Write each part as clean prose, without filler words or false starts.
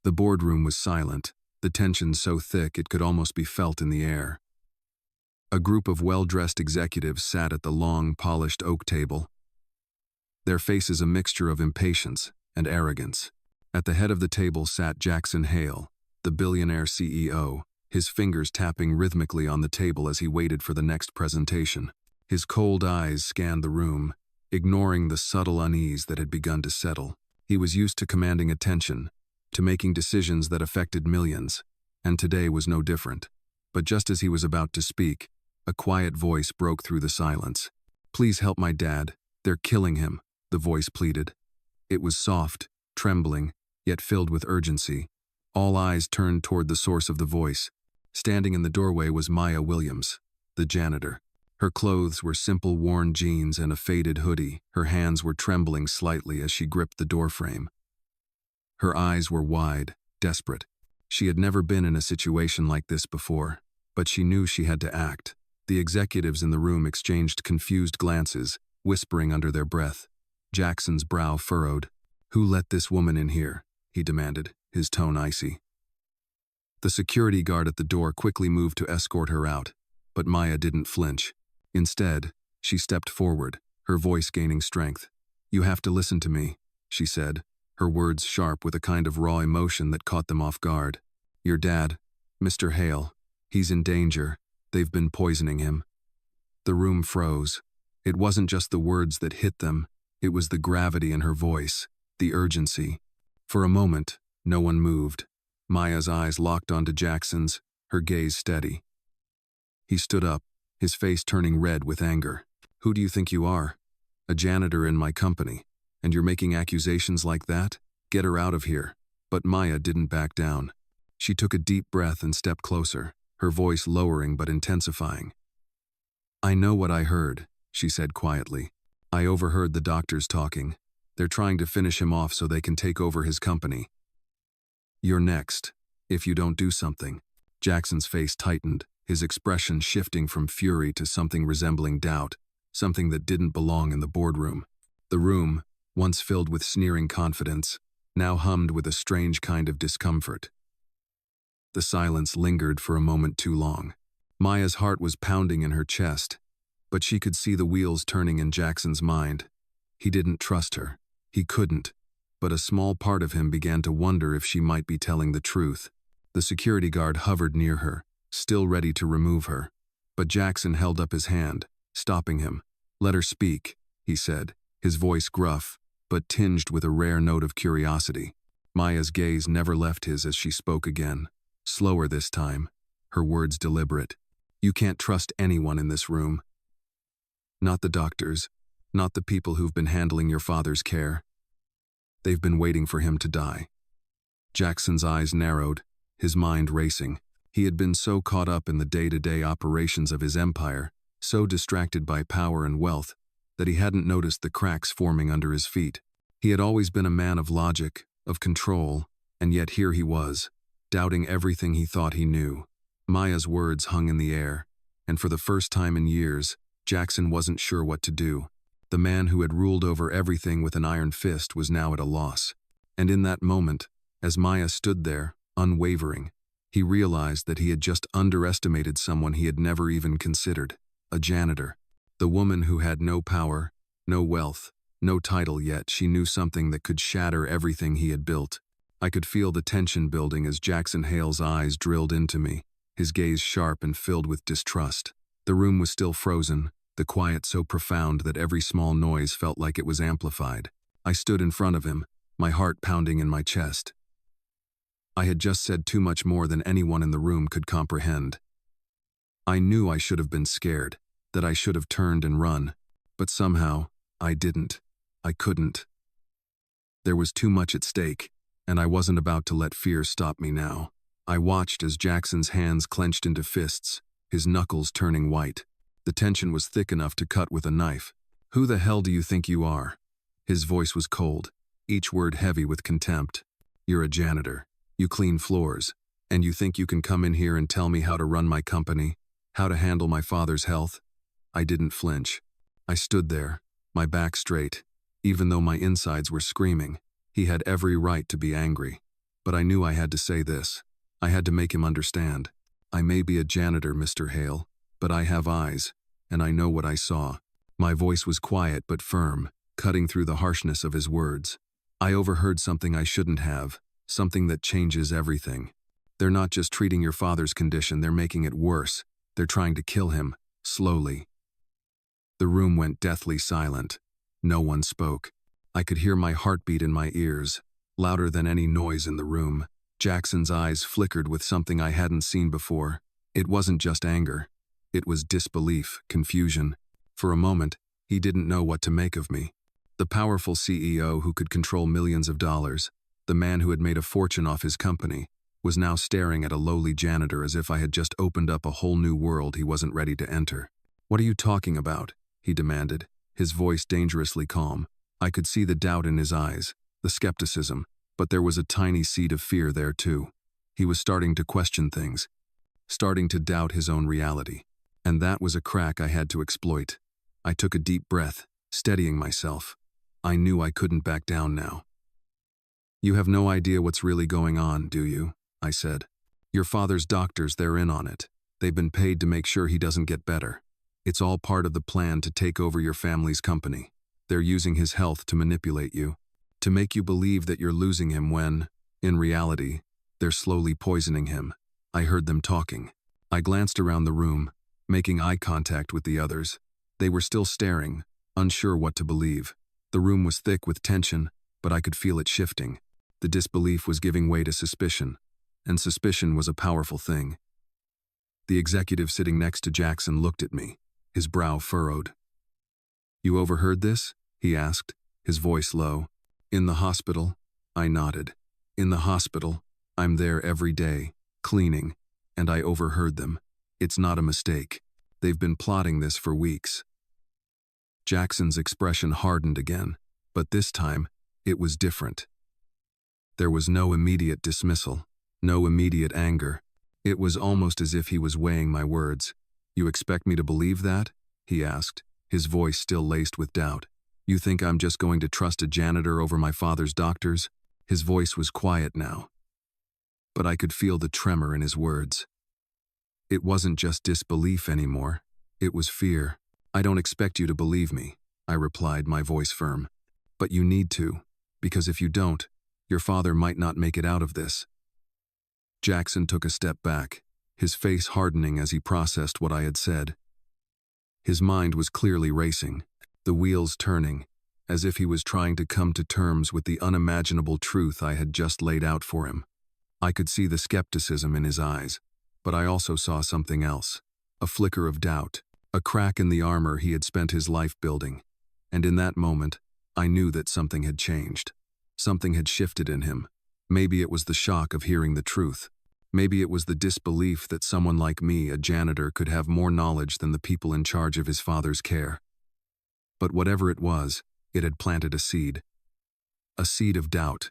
The boardroom was silent, the tension so thick it could almost be felt in the air. A group of well-dressed executives sat at the long, polished oak table, their faces a mixture of impatience and arrogance. At the head of the table sat Jackson Hale, the Billionaire CEO, his fingers tapping rhythmically on the table as he waited for the next presentation. His cold eyes scanned the room, ignoring the subtle unease that had begun to settle. He was used to commanding attention, to making decisions that affected millions, and today was no different. But just as he was about to speak, a quiet voice broke through the silence. "Please help my dad. They're killing him," the voice pleaded. It was soft, trembling, yet filled with urgency. All eyes turned toward the source of the voice. Standing in the doorway was Maya Williams, the janitor. Her clothes were simple worn jeans and a faded hoodie. Her hands were trembling slightly as she gripped the doorframe. Her eyes were wide, desperate. She had never been in a situation like this before, but she knew she had to act. The executives in the room exchanged confused glances, whispering under their breath. Jackson's brow furrowed. "Who let this woman in here?" he demanded, his tone icy. The security guard at the door quickly moved to escort her out, but Maya didn't flinch. Instead, she stepped forward, her voice gaining strength. "You have to listen to me," she said, her words sharp with a kind of raw emotion that caught them off guard. "Your dad, Mr. Hale, he's in danger. They've been poisoning him." The room froze. It wasn't just the words that hit them, it was the gravity in her voice, the urgency. For a moment, no one moved. Maya's eyes locked onto Jackson's, her gaze steady. He stood up, his face turning red with anger. "Who do you think you are? A janitor in my company, and you're making accusations like that? Get her out of here." But Maya didn't back down. She took a deep breath and stepped closer, her voice lowering but intensifying. "I know what I heard," she said quietly. "I overheard the doctors talking. They're trying to finish him off so they can take over his company. You're next, if you don't do something." Jackson's face tightened, his expression shifting from fury to something resembling doubt, something that didn't belong in the boardroom. The room, once filled with sneering confidence, now hummed with a strange kind of discomfort. The silence lingered for a moment too long. Maya's heart was pounding in her chest, but she could see the wheels turning in Jackson's mind. He didn't trust her. He couldn't, but a small part of him began to wonder if she might be telling the truth. The security guard hovered near her, still ready to remove her, but Jackson held up his hand, stopping him. "Let her speak," he said, his voice gruff, but tinged with a rare note of curiosity. Maya's gaze never left his as she spoke again, slower this time, her words deliberate. "You can't trust anyone in this room. Not the doctors, not the people who've been handling your father's care. They've been waiting for him to die." Jackson's eyes narrowed, his mind racing. He had been so caught up in the day-to-day operations of his empire, so distracted by power and wealth, that he hadn't noticed the cracks forming under his feet. He had always been a man of logic, of control, and yet here he was, doubting everything he thought he knew. Maya's words hung in the air, and for the first time in years, Jackson wasn't sure what to do. The man who had ruled over everything with an iron fist was now at a loss. And in that moment, as Maya stood there, unwavering, he realized that he had just underestimated someone he had never even considered, a janitor. The woman who had no power, no wealth, no title, yet she knew something that could shatter everything he had built. I could feel the tension building as Jackson Hale's eyes drilled into me, his gaze sharp and filled with distrust. The room was still frozen, the quiet so profound that every small noise felt like it was amplified. I stood in front of him, my heart pounding in my chest. I had just said too much more than anyone in the room could comprehend. I knew I should have been scared, that I should have turned and run, but somehow, I didn't. I couldn't. There was too much at stake, and I wasn't about to let fear stop me now. I watched as Jackson's hands clenched into fists, his knuckles turning white. The tension was thick enough to cut with a knife. "Who the hell do you think you are?" His voice was cold, each word heavy with contempt. "You're a janitor. You clean floors. And you think you can come in here and tell me how to run my company, how to handle my father's health?" I didn't flinch. I stood there, my back straight, even though my insides were screaming. He had every right to be angry. But I knew I had to say this. I had to make him understand. I may be a janitor, Mr. Hale, but I have eyes, and I know what I saw. My voice was quiet but firm, cutting through the harshness of his words. I overheard something I shouldn't have, something that changes everything. They're not just treating your father's condition, they're making it worse. They're trying to kill him, slowly. The room went deathly silent. No one spoke. I could hear my heartbeat in my ears, louder than any noise in the room. Jackson's eyes flickered with something I hadn't seen before. It wasn't just anger. It was disbelief, confusion. For a moment, he didn't know what to make of me. The powerful CEO who could control millions of dollars, the man who had made a fortune off his company, was now staring at a lowly janitor as if I had just opened up a whole new world he wasn't ready to enter. "What are you talking about?" he demanded, his voice dangerously calm. I could see the doubt in his eyes, the skepticism, but there was a tiny seed of fear there too. He was starting to question things, starting to doubt his own reality. And that was a crack I had to exploit. I took a deep breath, steadying myself. I knew I couldn't back down now. "You have no idea what's really going on, do you?" I said. "Your father's doctors, they're in on it. They've been paid to make sure he doesn't get better. It's all part of the plan to take over your family's company. They're using his health to manipulate you, to make you believe that you're losing him when, in reality, they're slowly poisoning him." I heard them talking. I glanced around the room, making eye contact with the others. They were still staring, unsure what to believe. The room was thick with tension, but I could feel it shifting. The disbelief was giving way to suspicion, and suspicion was a powerful thing. The executive sitting next to Jackson looked at me, his brow furrowed. "You overheard this?" he asked, his voice low. "In the hospital?" I nodded. "In the hospital. I'm there every day, cleaning, and I overheard them. It's not a mistake. They've been plotting this for weeks." Jackson's expression hardened again, but this time, it was different. There was no immediate dismissal, no immediate anger. It was almost as if he was weighing my words. "You expect me to believe that?" he asked, his voice still laced with doubt. "You think I'm just going to trust a janitor over my father's doctors?" His voice was quiet now, but I could feel the tremor in his words. It wasn't just disbelief anymore. It was fear. "I don't expect you to believe me," I replied, my voice firm. "But you need to, because if you don't, your father might not make it out of this." Jackson took a step back, his face hardening as he processed what I had said. His mind was clearly racing, the wheels turning, as if he was trying to come to terms with the unimaginable truth I had just laid out for him. I could see the skepticism in his eyes, but I also saw something else, a flicker of doubt, a crack in the armor he had spent his life building. And in that moment, I knew that something had changed. Something had shifted in him. Maybe it was the shock of hearing the truth. Maybe it was the disbelief that someone like me, a janitor, could have more knowledge than the people in charge of his father's care. But whatever it was, it had planted a seed of doubt,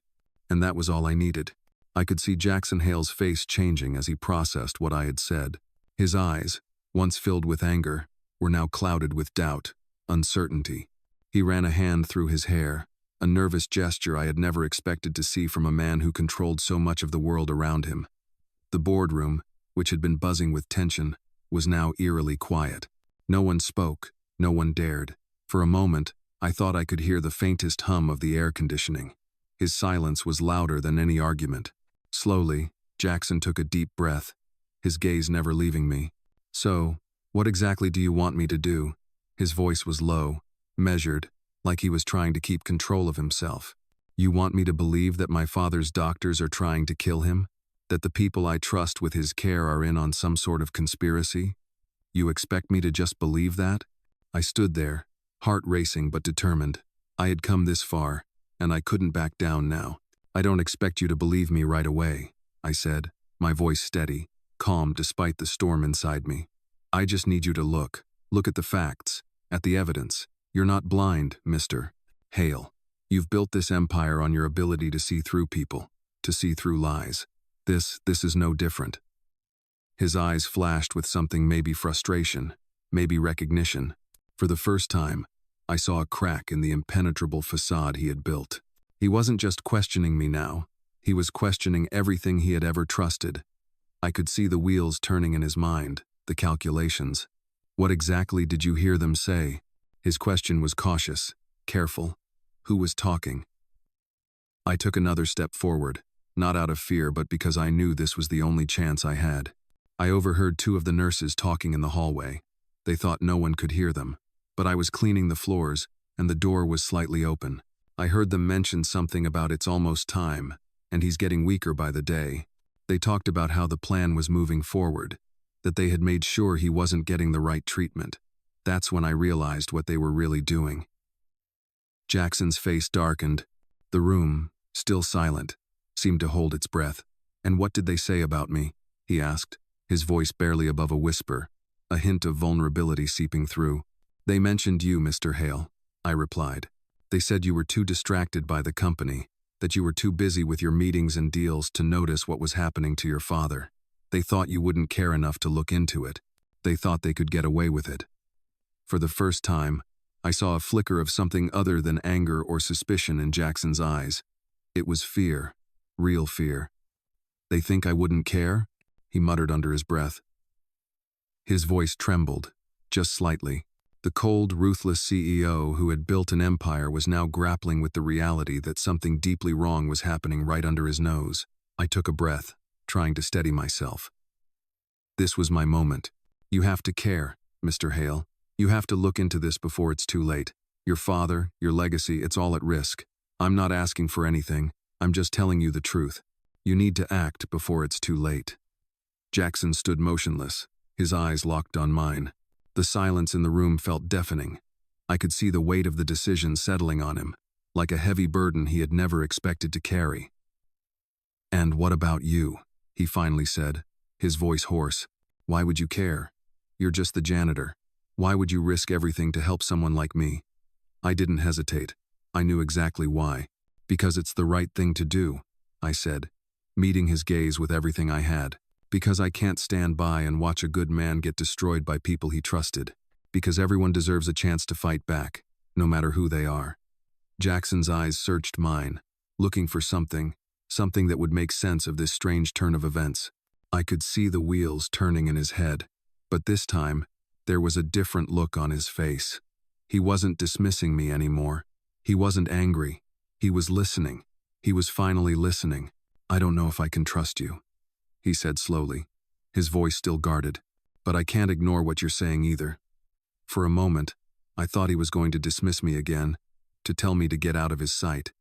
and that was all I needed. I could see Jackson Hale's face changing as he processed what I had said. His eyes, once filled with anger, were now clouded with doubt, uncertainty. He ran a hand through his hair, a nervous gesture I had never expected to see from a man who controlled so much of the world around him. The boardroom, which had been buzzing with tension, was now eerily quiet. No one spoke, no one dared. For a moment, I thought I could hear the faintest hum of the air conditioning. His silence was louder than any argument. Slowly, Jackson took a deep breath, his gaze never leaving me. "So, what exactly do you want me to do?" His voice was low, measured, like he was trying to keep control of himself. "You want me to believe that my father's doctors are trying to kill him? That the people I trust with his care are in on some sort of conspiracy? You expect me to just believe that?" I stood there, heart racing but determined. I had come this far, and I couldn't back down now. "I don't expect you to believe me right away," I said, my voice steady, calm despite the storm inside me. "I just need you to look at the facts, at the evidence. You're not blind, Mr. Hale. You've built this empire on your ability to see through people, to see through lies. This is no different." His eyes flashed with something, maybe frustration, maybe recognition. For the first time, I saw a crack in the impenetrable facade he had built. He wasn't just questioning me now. He was questioning everything he had ever trusted. I could see the wheels turning in his mind, the calculations. What exactly did you hear them say? His question was cautious, careful. Who was talking? I took another step forward, not out of fear but because I knew this was the only chance I had. I overheard two of the nurses talking in the hallway. They thought no one could hear them, but I was cleaning the floors, and the door was slightly open. I heard them mention something about it's almost time, and he's getting weaker by the day. They talked about how the plan was moving forward, that they had made sure he wasn't getting the right treatment. That's when I realized what they were really doing. Jackson's face darkened. The room, still silent, seemed to hold its breath. "And what did they say about me?" he asked, his voice barely above a whisper, a hint of vulnerability seeping through. "They mentioned you, Mr. Hale," I replied. "They said you were too distracted by the company, that you were too busy with your meetings and deals to notice what was happening to your father. They thought you wouldn't care enough to look into it. They thought they could get away with it." For the first time, I saw a flicker of something other than anger or suspicion in Jackson's eyes. It was fear, real fear. "They think I wouldn't care?" he muttered under his breath. His voice trembled, just slightly. The cold, ruthless CEO who had built an empire was now grappling with the reality that something deeply wrong was happening right under his nose. I took a breath, trying to steady myself. This was my moment. "You have to care, Mr. Hale. You have to look into this before it's too late. Your father, your legacy, it's all at risk. I'm not asking for anything. I'm just telling you the truth. You need to act before it's too late." Jackson stood motionless, his eyes locked on mine. The silence in the room felt deafening. I could see the weight of the decision settling on him, like a heavy burden he had never expected to carry. "And what about you?" he finally said, his voice hoarse. "Why would you care? You're just the janitor. Why would you risk everything to help someone like me?" I didn't hesitate. I knew exactly why. "Because it's the right thing to do," I said, meeting his gaze with everything I had. "Because I can't stand by and watch a good man get destroyed by people he trusted. Because everyone deserves a chance to fight back, no matter who they are." Jackson's eyes searched mine, looking for something that would make sense of this strange turn of events. I could see the wheels turning in his head, but this time, there was a different look on his face. He wasn't dismissing me anymore. He wasn't angry. He was listening. He was finally listening. "I don't know if I can trust you," he said slowly, his voice still guarded. "But I can't ignore what you're saying either." For a moment, I thought he was going to dismiss me again, to tell me to get out of his sight.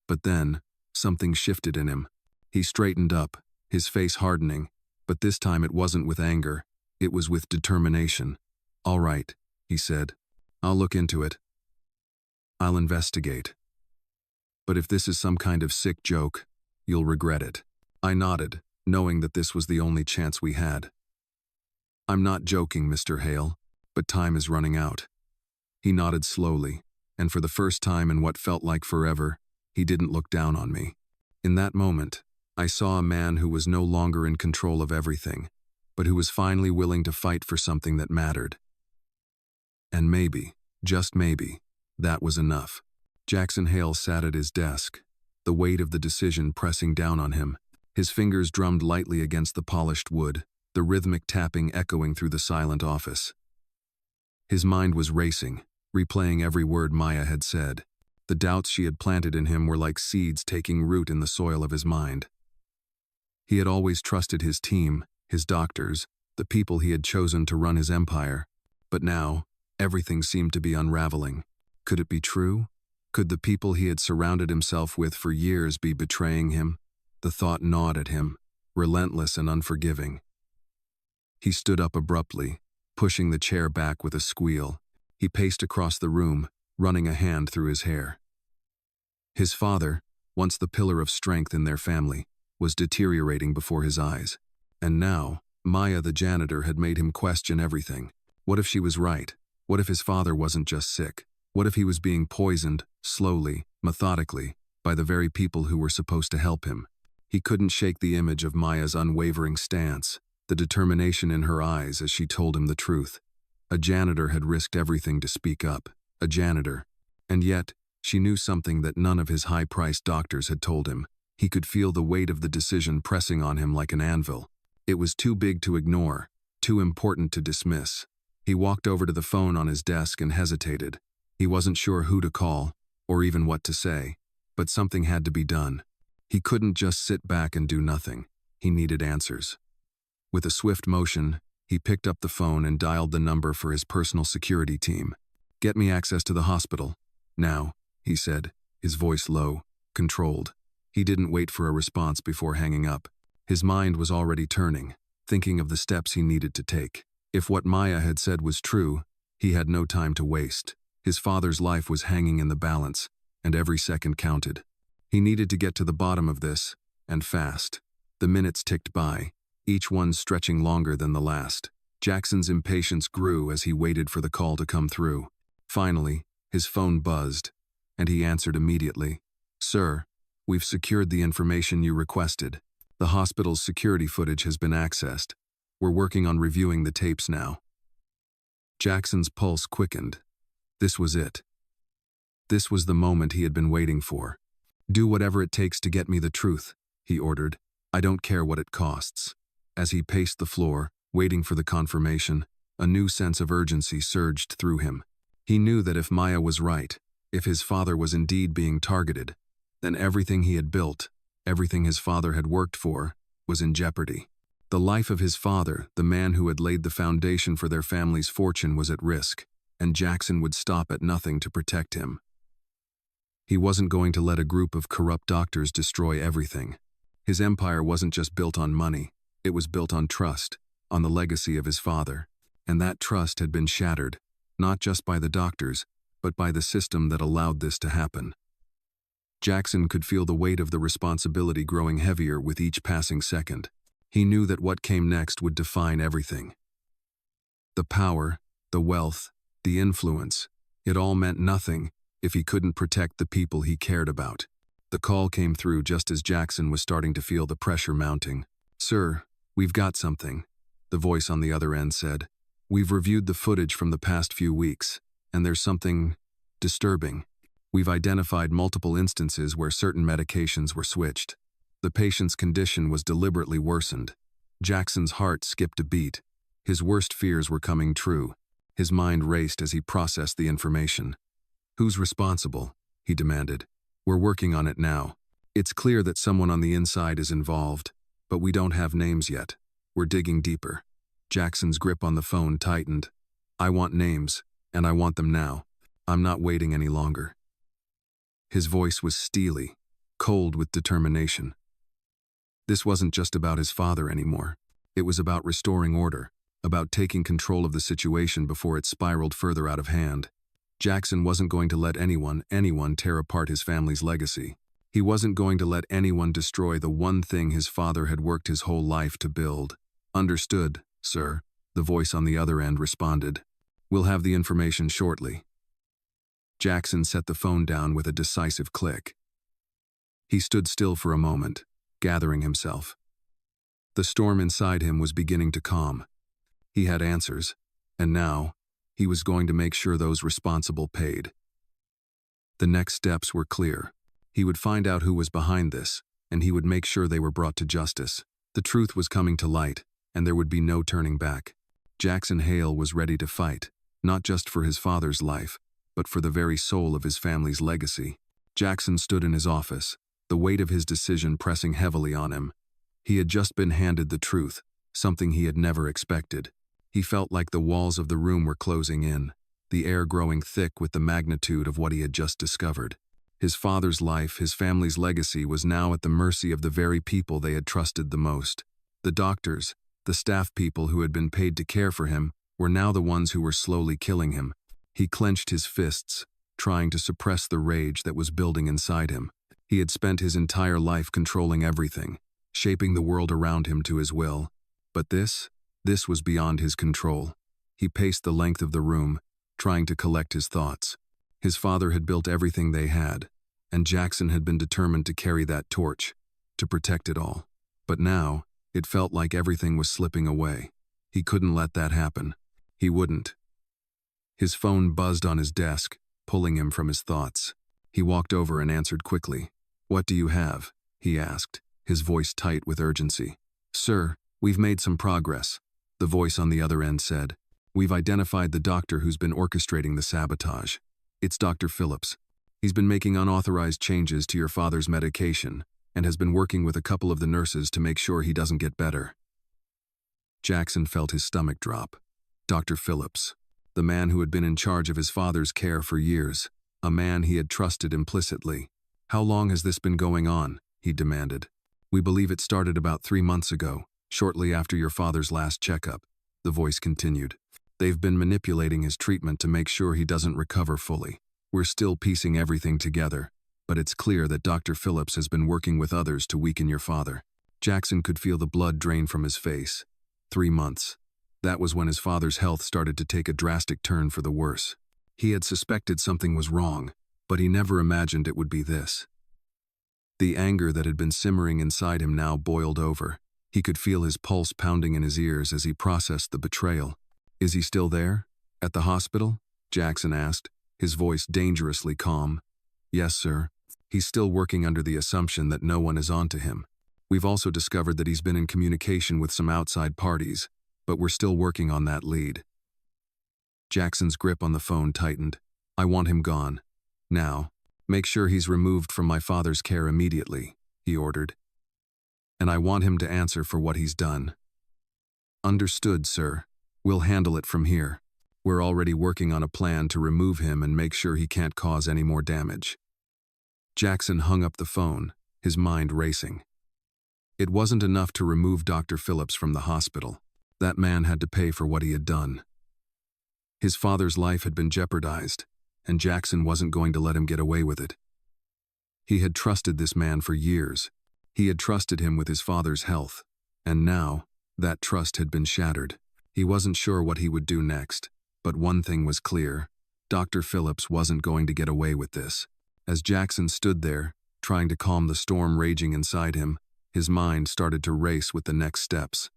But then, something shifted in him. He straightened up, his face hardening, but this time it wasn't with anger, it was with determination. "All right," he said. "I'll look into it. I'll investigate. But if this is some kind of sick joke, you'll regret it." I nodded, knowing that this was the only chance we had. "I'm not joking, Mr. Hale, but time is running out." He nodded slowly, and for the first time in what felt like forever, he didn't look down on me. In that moment, I saw a man who was no longer in control of everything, but who was finally willing to fight for something that mattered. And maybe, just maybe, that was enough. Jackson Hale sat at his desk, the weight of the decision pressing down on him. His fingers drummed lightly against the polished wood, the rhythmic tapping echoing through the silent office. His mind was racing, replaying every word Maya had said. The doubts she had planted in him were like seeds taking root in the soil of his mind. He had always trusted his team, his doctors, the people he had chosen to run his empire. But now, everything seemed to be unraveling. Could it be true? Could the people he had surrounded himself with for years be betraying him? The thought gnawed at him, relentless and unforgiving. He stood up abruptly, pushing the chair back with a squeal. He paced across the room, running a hand through his hair. His father, once the pillar of strength in their family, was deteriorating before his eyes. And now, Maya the janitor had made him question everything. What if she was right? What if his father wasn't just sick? What if he was being poisoned, slowly, methodically, by the very people who were supposed to help him? He couldn't shake the image of Maya's unwavering stance, the determination in her eyes as she told him the truth. A janitor had risked everything to speak up. A janitor. And yet, she knew something that none of his high-priced doctors had told him. He could feel the weight of the decision pressing on him like an anvil. It was too big to ignore, too important to dismiss. He walked over to the phone on his desk and hesitated. He wasn't sure who to call, or even what to say, but something had to be done. He couldn't just sit back and do nothing. He needed answers. With a swift motion, he picked up the phone and dialed the number for his personal security team. "Get me access to the hospital. Now," he said, his voice low, controlled. He didn't wait for a response before hanging up. His mind was already turning, thinking of the steps he needed to take. If what Maya had said was true, he had no time to waste. His father's life was hanging in the balance, and every second counted. He needed to get to the bottom of this, and fast. The minutes ticked by, each one stretching longer than the last. Jackson's impatience grew as he waited for the call to come through. Finally, his phone buzzed, and he answered immediately. "Sir, we've secured the information you requested. The hospital's security footage has been accessed. We're working on reviewing the tapes now." Jackson's pulse quickened. This was it. This was the moment he had been waiting for. "Do whatever it takes to get me the truth," he ordered. "I don't care what it costs." As he paced the floor, waiting for the confirmation, a new sense of urgency surged through him. He knew that if Maya was right, if his father was indeed being targeted, then everything he had built, everything his father had worked for, was in jeopardy. The life of his father, the man who had laid the foundation for their family's fortune, was at risk, and Jackson would stop at nothing to protect him. He wasn't going to let a group of corrupt doctors destroy everything. His empire wasn't just built on money, it was built on trust, on the legacy of his father, and that trust had been shattered, not just by the doctors, but by the system that allowed this to happen. Jackson could feel the weight of the responsibility growing heavier with each passing second. He knew that what came next would define everything. The power, the wealth, the influence, it all meant nothing if he couldn't protect the people he cared about. The call came through just as Jackson was starting to feel the pressure mounting. "Sir, we've got something," the voice on the other end said. "We've reviewed the footage from the past few weeks, and there's something disturbing. We've identified multiple instances where certain medications were switched. The patient's condition was deliberately worsened." Jackson's heart skipped a beat. His worst fears were coming true. His mind raced as he processed the information. "Who's responsible?" he demanded. "We're working on it now. It's clear that someone on the inside is involved, but we don't have names yet. We're digging deeper." Jackson's grip on the phone tightened. "I want names, and I want them now. I'm not waiting any longer." His voice was steely, cold with determination. This wasn't just about his father anymore. It was about restoring order, about taking control of the situation before it spiraled further out of hand. Jackson wasn't going to let anyone tear apart his family's legacy. He wasn't going to let anyone destroy the one thing his father had worked his whole life to build. "Understood, sir," the voice on the other end responded. "We'll have the information shortly." Jackson set the phone down with a decisive click. He stood still for a moment, gathering himself. The storm inside him was beginning to calm. He had answers, and now, he was going to make sure those responsible paid. The next steps were clear. He would find out who was behind this, and he would make sure they were brought to justice. The truth was coming to light, and there would be no turning back. Jackson Hale was ready to fight, not just for his father's life, but for the very soul of his family's legacy. Jackson stood in his office, the weight of his decision pressing heavily on him. He had just been handed the truth, something he had never expected. He felt like the walls of the room were closing in, the air growing thick with the magnitude of what he had just discovered. His father's life, his family's legacy, was now at the mercy of the very people they had trusted the most. The doctors, the staff people who had been paid to care for him, were now the ones who were slowly killing him. He clenched his fists, trying to suppress the rage that was building inside him. He had spent his entire life controlling everything, shaping the world around him to his will. But this was beyond his control. He paced the length of the room, trying to collect his thoughts. His father had built everything they had, and Jackson had been determined to carry that torch, to protect it all. But now, it felt like everything was slipping away. He couldn't let that happen. He wouldn't. His phone buzzed on his desk, pulling him from his thoughts. He walked over and answered quickly. "What do you have?" he asked, his voice tight with urgency. Sir, we've made some progress, the voice on the other end said. We've identified the doctor who's been orchestrating the sabotage. It's Dr. Phillips. He's been making unauthorized changes to your father's medication and has been working with a couple of the nurses to make sure he doesn't get better. Jackson felt his stomach drop. Dr. Phillips, the man who had been in charge of his father's care for years, a man he had trusted implicitly. How long has this been going on? He demanded. We believe it started about 3 months ago, shortly after your father's last checkup, the voice continued. They've been manipulating his treatment to make sure he doesn't recover fully. We're still piecing everything together, but it's clear that Dr. Phillips has been working with others to weaken your father. Jackson could feel the blood drain from his face. 3 months. That was when his father's health started to take a drastic turn for the worse. He had suspected something was wrong, but he never imagined it would be this. The anger that had been simmering inside him now boiled over. He could feel his pulse pounding in his ears as he processed the betrayal. Is he still there? At the hospital? Jackson asked, his voice dangerously calm. Yes, sir. He's still working under the assumption that no one is onto him. We've also discovered that he's been in communication with some outside parties, but we're still working on that lead. Jackson's grip on the phone tightened. I want him gone. Now. Make sure he's removed from my father's care immediately, he ordered. And I want him to answer for what he's done. Understood, sir. We'll handle it from here. We're already working on a plan to remove him and make sure he can't cause any more damage. Jackson hung up the phone, his mind racing. It wasn't enough to remove Dr. Phillips from the hospital. That man had to pay for what he had done. His father's life had been jeopardized, and Jackson wasn't going to let him get away with it. He had trusted this man for years. He had trusted him with his father's health, and now, that trust had been shattered. He wasn't sure what he would do next, but one thing was clear. Dr. Phillips wasn't going to get away with this. As Jackson stood there, trying to calm the storm raging inside him, his mind started to race with the next steps.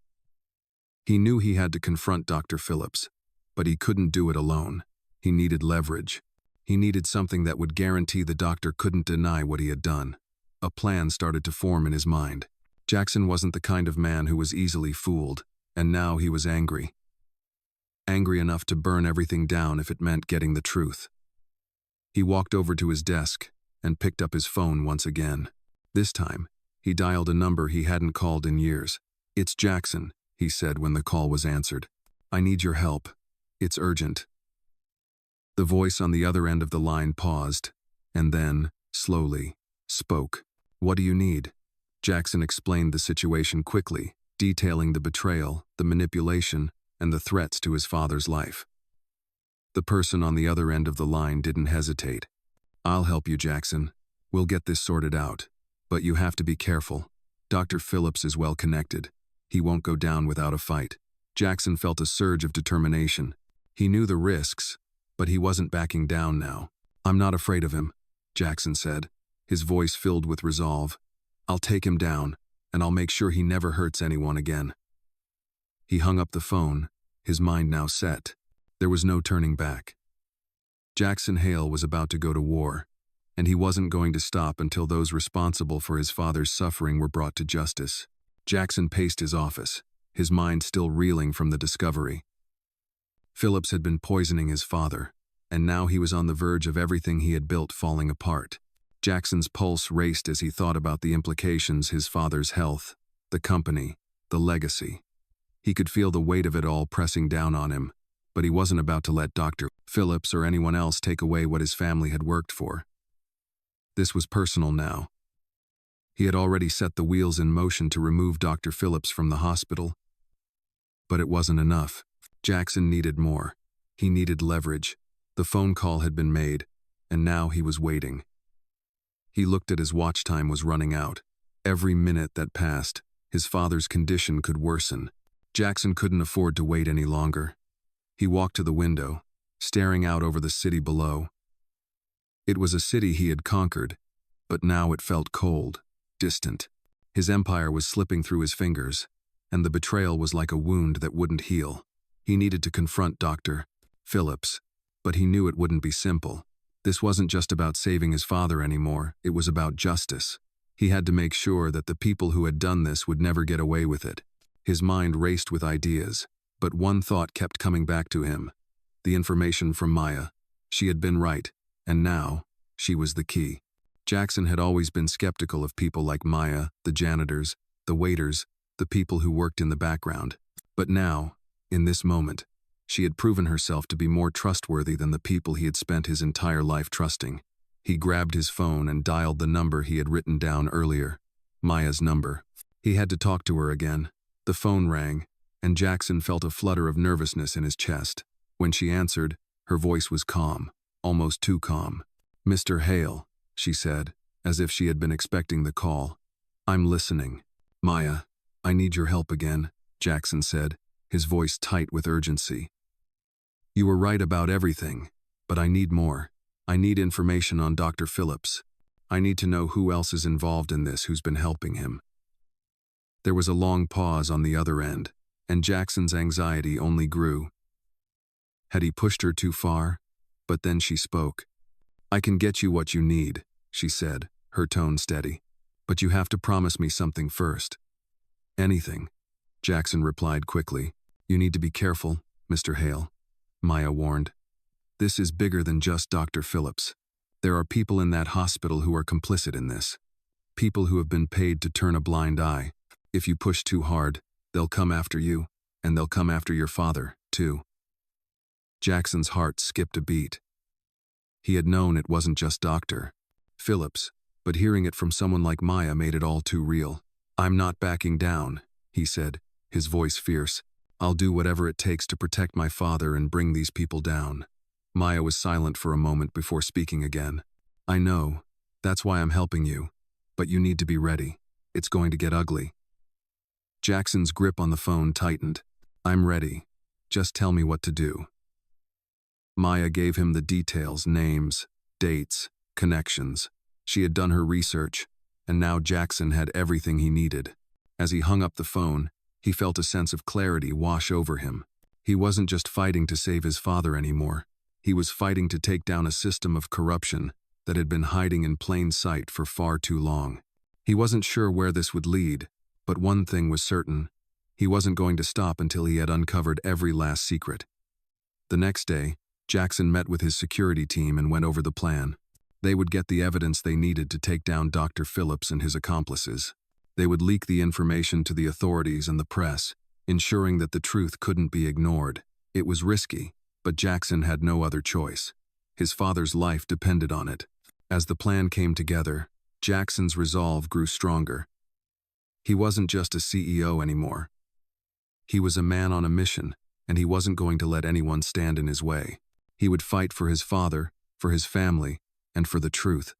He knew he had to confront Dr. Phillips, but he couldn't do it alone. He needed leverage. He needed something that would guarantee the doctor couldn't deny what he had done. A plan started to form in his mind. Jackson wasn't the kind of man who was easily fooled, and now he was angry. Angry enough to burn everything down if it meant getting the truth. He walked over to his desk and picked up his phone once again. This time, he dialed a number he hadn't called in years. It's Jackson, he said when the call was answered. I need your help. It's urgent. The voice on the other end of the line paused, and then, slowly, spoke. What do you need? Jackson explained the situation quickly, detailing the betrayal, the manipulation, and the threats to his father's life. The person on the other end of the line didn't hesitate. I'll help you, Jackson. We'll get this sorted out. But you have to be careful. Dr. Phillips is well connected. He won't go down without a fight. Jackson felt a surge of determination. He knew the risks, but he wasn't backing down now. I'm not afraid of him, Jackson said, his voice filled with resolve. I'll take him down, and I'll make sure he never hurts anyone again. He hung up the phone, his mind now set. There was no turning back. Jackson Hale was about to go to war, and he wasn't going to stop until those responsible for his father's suffering were brought to justice. Jackson paced his office, his mind still reeling from the discovery. Phillips had been poisoning his father, and now he was on the verge of everything he had built falling apart. Jackson's pulse raced as he thought about the implications: his father's health, the company, the legacy. He could feel the weight of it all pressing down on him, but he wasn't about to let Dr. Phillips or anyone else take away what his family had worked for. This was personal now. He had already set the wheels in motion to remove Dr. Phillips from the hospital. But it wasn't enough. Jackson needed more. He needed leverage. The phone call had been made, and now he was waiting. He looked at his watch. Time was running out. Every minute that passed, his father's condition could worsen. Jackson couldn't afford to wait any longer. He walked to the window, staring out over the city below. It was a city he had conquered, but now it felt cold, distant. His empire was slipping through his fingers, and the betrayal was like a wound that wouldn't heal. He needed to confront Dr. Phillips, but he knew it wouldn't be simple. This wasn't just about saving his father anymore, it was about justice. He had to make sure that the people who had done this would never get away with it. His mind raced with ideas, but one thought kept coming back to him. The information from Maya. She had been right, and now, she was the key. Jackson had always been skeptical of people like Maya, the janitors, the waiters, the people who worked in the background. But now, in this moment, she had proven herself to be more trustworthy than the people he had spent his entire life trusting. He grabbed his phone and dialed the number he had written down earlier. Maya's number. He had to talk to her again. The phone rang, and Jackson felt a flutter of nervousness in his chest. When she answered, her voice was calm, almost too calm. "Mr. Hale," she said, as if she had been expecting the call. "I'm listening." "Maya, I need your help again," Jackson said, his voice tight with urgency. "You were right about everything, but I need more. I need information on Dr. Phillips. I need to know who else is involved in this who's been helping him." There was a long pause on the other end, and Jackson's anxiety only grew. Had he pushed her too far? But then she spoke. "I can get you what you need," she said, her tone steady. "But you have to promise me something first." "Anything," Jackson replied quickly. "You need to be careful, Mr. Hale," Maya warned. "This is bigger than just Dr. Phillips. There are people in that hospital who are complicit in this. People who have been paid to turn a blind eye. If you push too hard, they'll come after you, and they'll come after your father, too." Jackson's heart skipped a beat. He had known it wasn't just Dr. Phillips, but hearing it from someone like Maya made it all too real. "I'm not backing down," he said, his voice fierce. "I'll do whatever it takes to protect my father and bring these people down." Maya was silent for a moment before speaking again. "I know. That's why I'm helping you. But you need to be ready. It's going to get ugly." Jackson's grip on the phone tightened. "I'm ready. Just tell me what to do." Maya gave him the details, names, dates, connections. She had done her research, and now Jackson had everything he needed. As he hung up the phone, he felt a sense of clarity wash over him. He wasn't just fighting to save his father anymore. He was fighting to take down a system of corruption that had been hiding in plain sight for far too long. He wasn't sure where this would lead, but one thing was certain. He wasn't going to stop until he had uncovered every last secret. The next day, Jackson met with his security team and went over the plan. They would get the evidence they needed to take down Dr. Phillips and his accomplices. They would leak the information to the authorities and the press, ensuring that the truth couldn't be ignored. It was risky, but Jackson had no other choice. His father's life depended on it. As the plan came together, Jackson's resolve grew stronger. He wasn't just a CEO anymore. He was a man on a mission, and he wasn't going to let anyone stand in his way. He would fight for his father, for his family, and for the truth.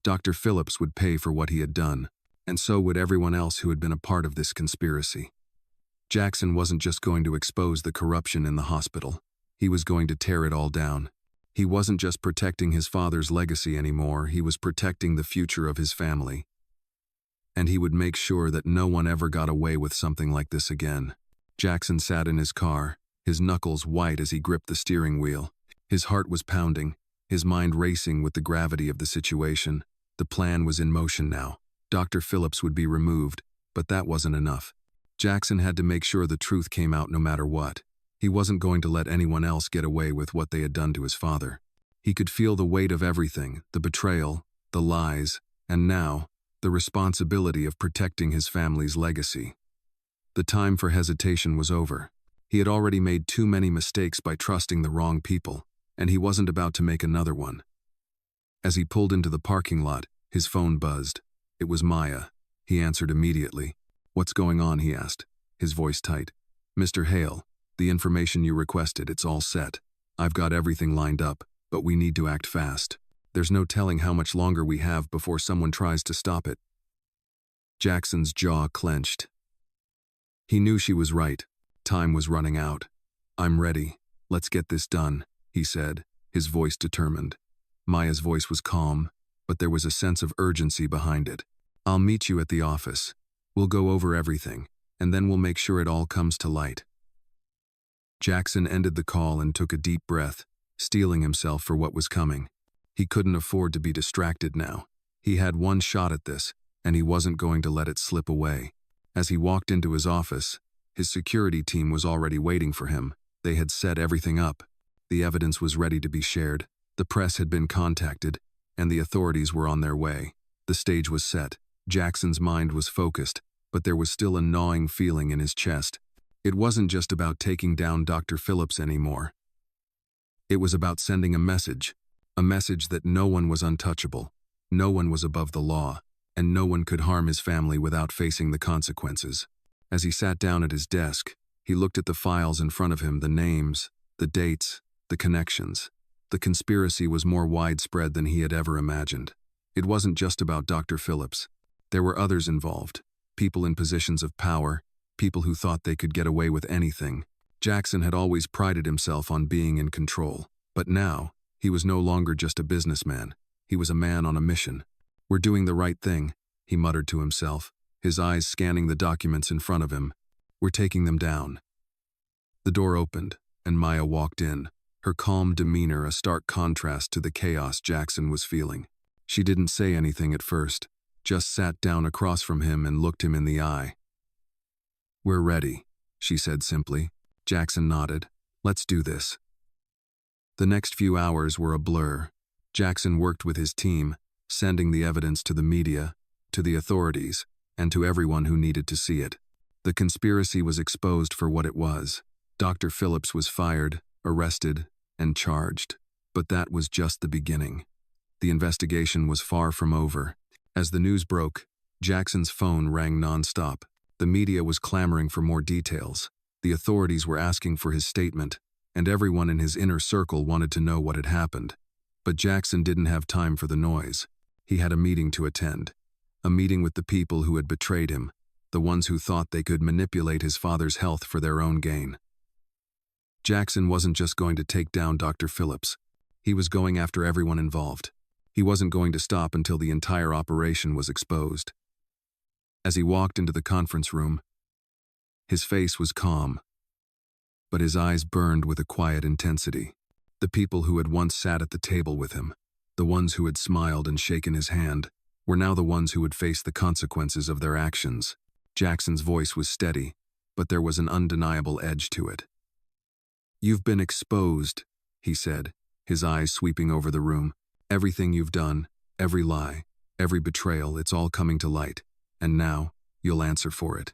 Dr. Phillips would pay for what he had done, and so would everyone else who had been a part of this conspiracy. Jackson wasn't just going to expose the corruption in the hospital. He was going to tear it all down. He wasn't just protecting his father's legacy anymore, he was protecting the future of his family. And he would make sure that no one ever got away with something like this again. Jackson sat in his car, his knuckles white as he gripped the steering wheel. His heart was pounding, his mind racing with the gravity of the situation. The plan was in motion now. Dr. Phillips would be removed, but that wasn't enough. Jackson had to make sure the truth came out no matter what. He wasn't going to let anyone else get away with what they had done to his father. He could feel the weight of everything, the betrayal, the lies, and now, the responsibility of protecting his family's legacy. The time for hesitation was over. He had already made too many mistakes by trusting the wrong people, and he wasn't about to make another one. As he pulled into the parking lot, his phone buzzed. It was Maya. He answered immediately. "What's going on?" he asked, his voice tight. "Mr. Hale, the information you requested, it's all set. I've got everything lined up, but we need to act fast. There's no telling how much longer we have before someone tries to stop it." Jackson's jaw clenched. He knew she was right. Time was running out. "I'm ready. Let's get this done," he said, his voice determined. Maya's voice was calm, but there was a sense of urgency behind it. "I'll meet you at the office. We'll go over everything, and then we'll make sure it all comes to light." Jackson ended the call and took a deep breath, steeling himself for what was coming. He couldn't afford to be distracted now. He had one shot at this, and he wasn't going to let it slip away. As he walked into his office, his security team was already waiting for him. They had set everything up. The evidence was ready to be shared. The press had been contacted, and the authorities were on their way. The stage was set. Jackson's mind was focused, but there was still a gnawing feeling in his chest. It wasn't just about taking down Dr. Phillips anymore. It was about sending a message that no one was untouchable, no one was above the law, and no one could harm his family without facing the consequences. As he sat down at his desk, he looked at the files in front of him, the names, the dates, the connections. The conspiracy was more widespread than he had ever imagined. It wasn't just about Dr. Phillips. There were others involved, people in positions of power, people who thought they could get away with anything. Jackson had always prided himself on being in control, but now, he was no longer just a businessman. He was a man on a mission. "We're doing the right thing," he muttered to himself, his eyes scanning the documents in front of him. "We're taking them down." The door opened, and Maya walked in, her calm demeanor a stark contrast to the chaos Jackson was feeling. She didn't say anything at first, just sat down across from him and looked him in the eye. "We're ready," she said simply. Jackson nodded. "Let's do this." The next few hours were a blur. Jackson worked with his team, sending the evidence to the media, to the authorities, and to everyone who needed to see it. The conspiracy was exposed for what it was. Dr. Phillips was fired, arrested, and charged. But that was just the beginning. The investigation was far from over. As the news broke, Jackson's phone rang nonstop. The media was clamoring for more details. The authorities were asking for his statement, and everyone in his inner circle wanted to know what had happened. But Jackson didn't have time for the noise. He had a meeting to attend. A meeting with the people who had betrayed him, the ones who thought they could manipulate his father's health for their own gain. Jackson wasn't just going to take down Dr. Phillips. He was going after everyone involved. He wasn't going to stop until the entire operation was exposed. As he walked into the conference room, his face was calm, but his eyes burned with a quiet intensity. The people who had once sat at the table with him, the ones who had smiled and shaken his hand, were now the ones who would face the consequences of their actions. Jackson's voice was steady, but there was an undeniable edge to it. "You've been exposed," he said, his eyes sweeping over the room. "Everything you've done, every lie, every betrayal, it's all coming to light, and now, you'll answer for it."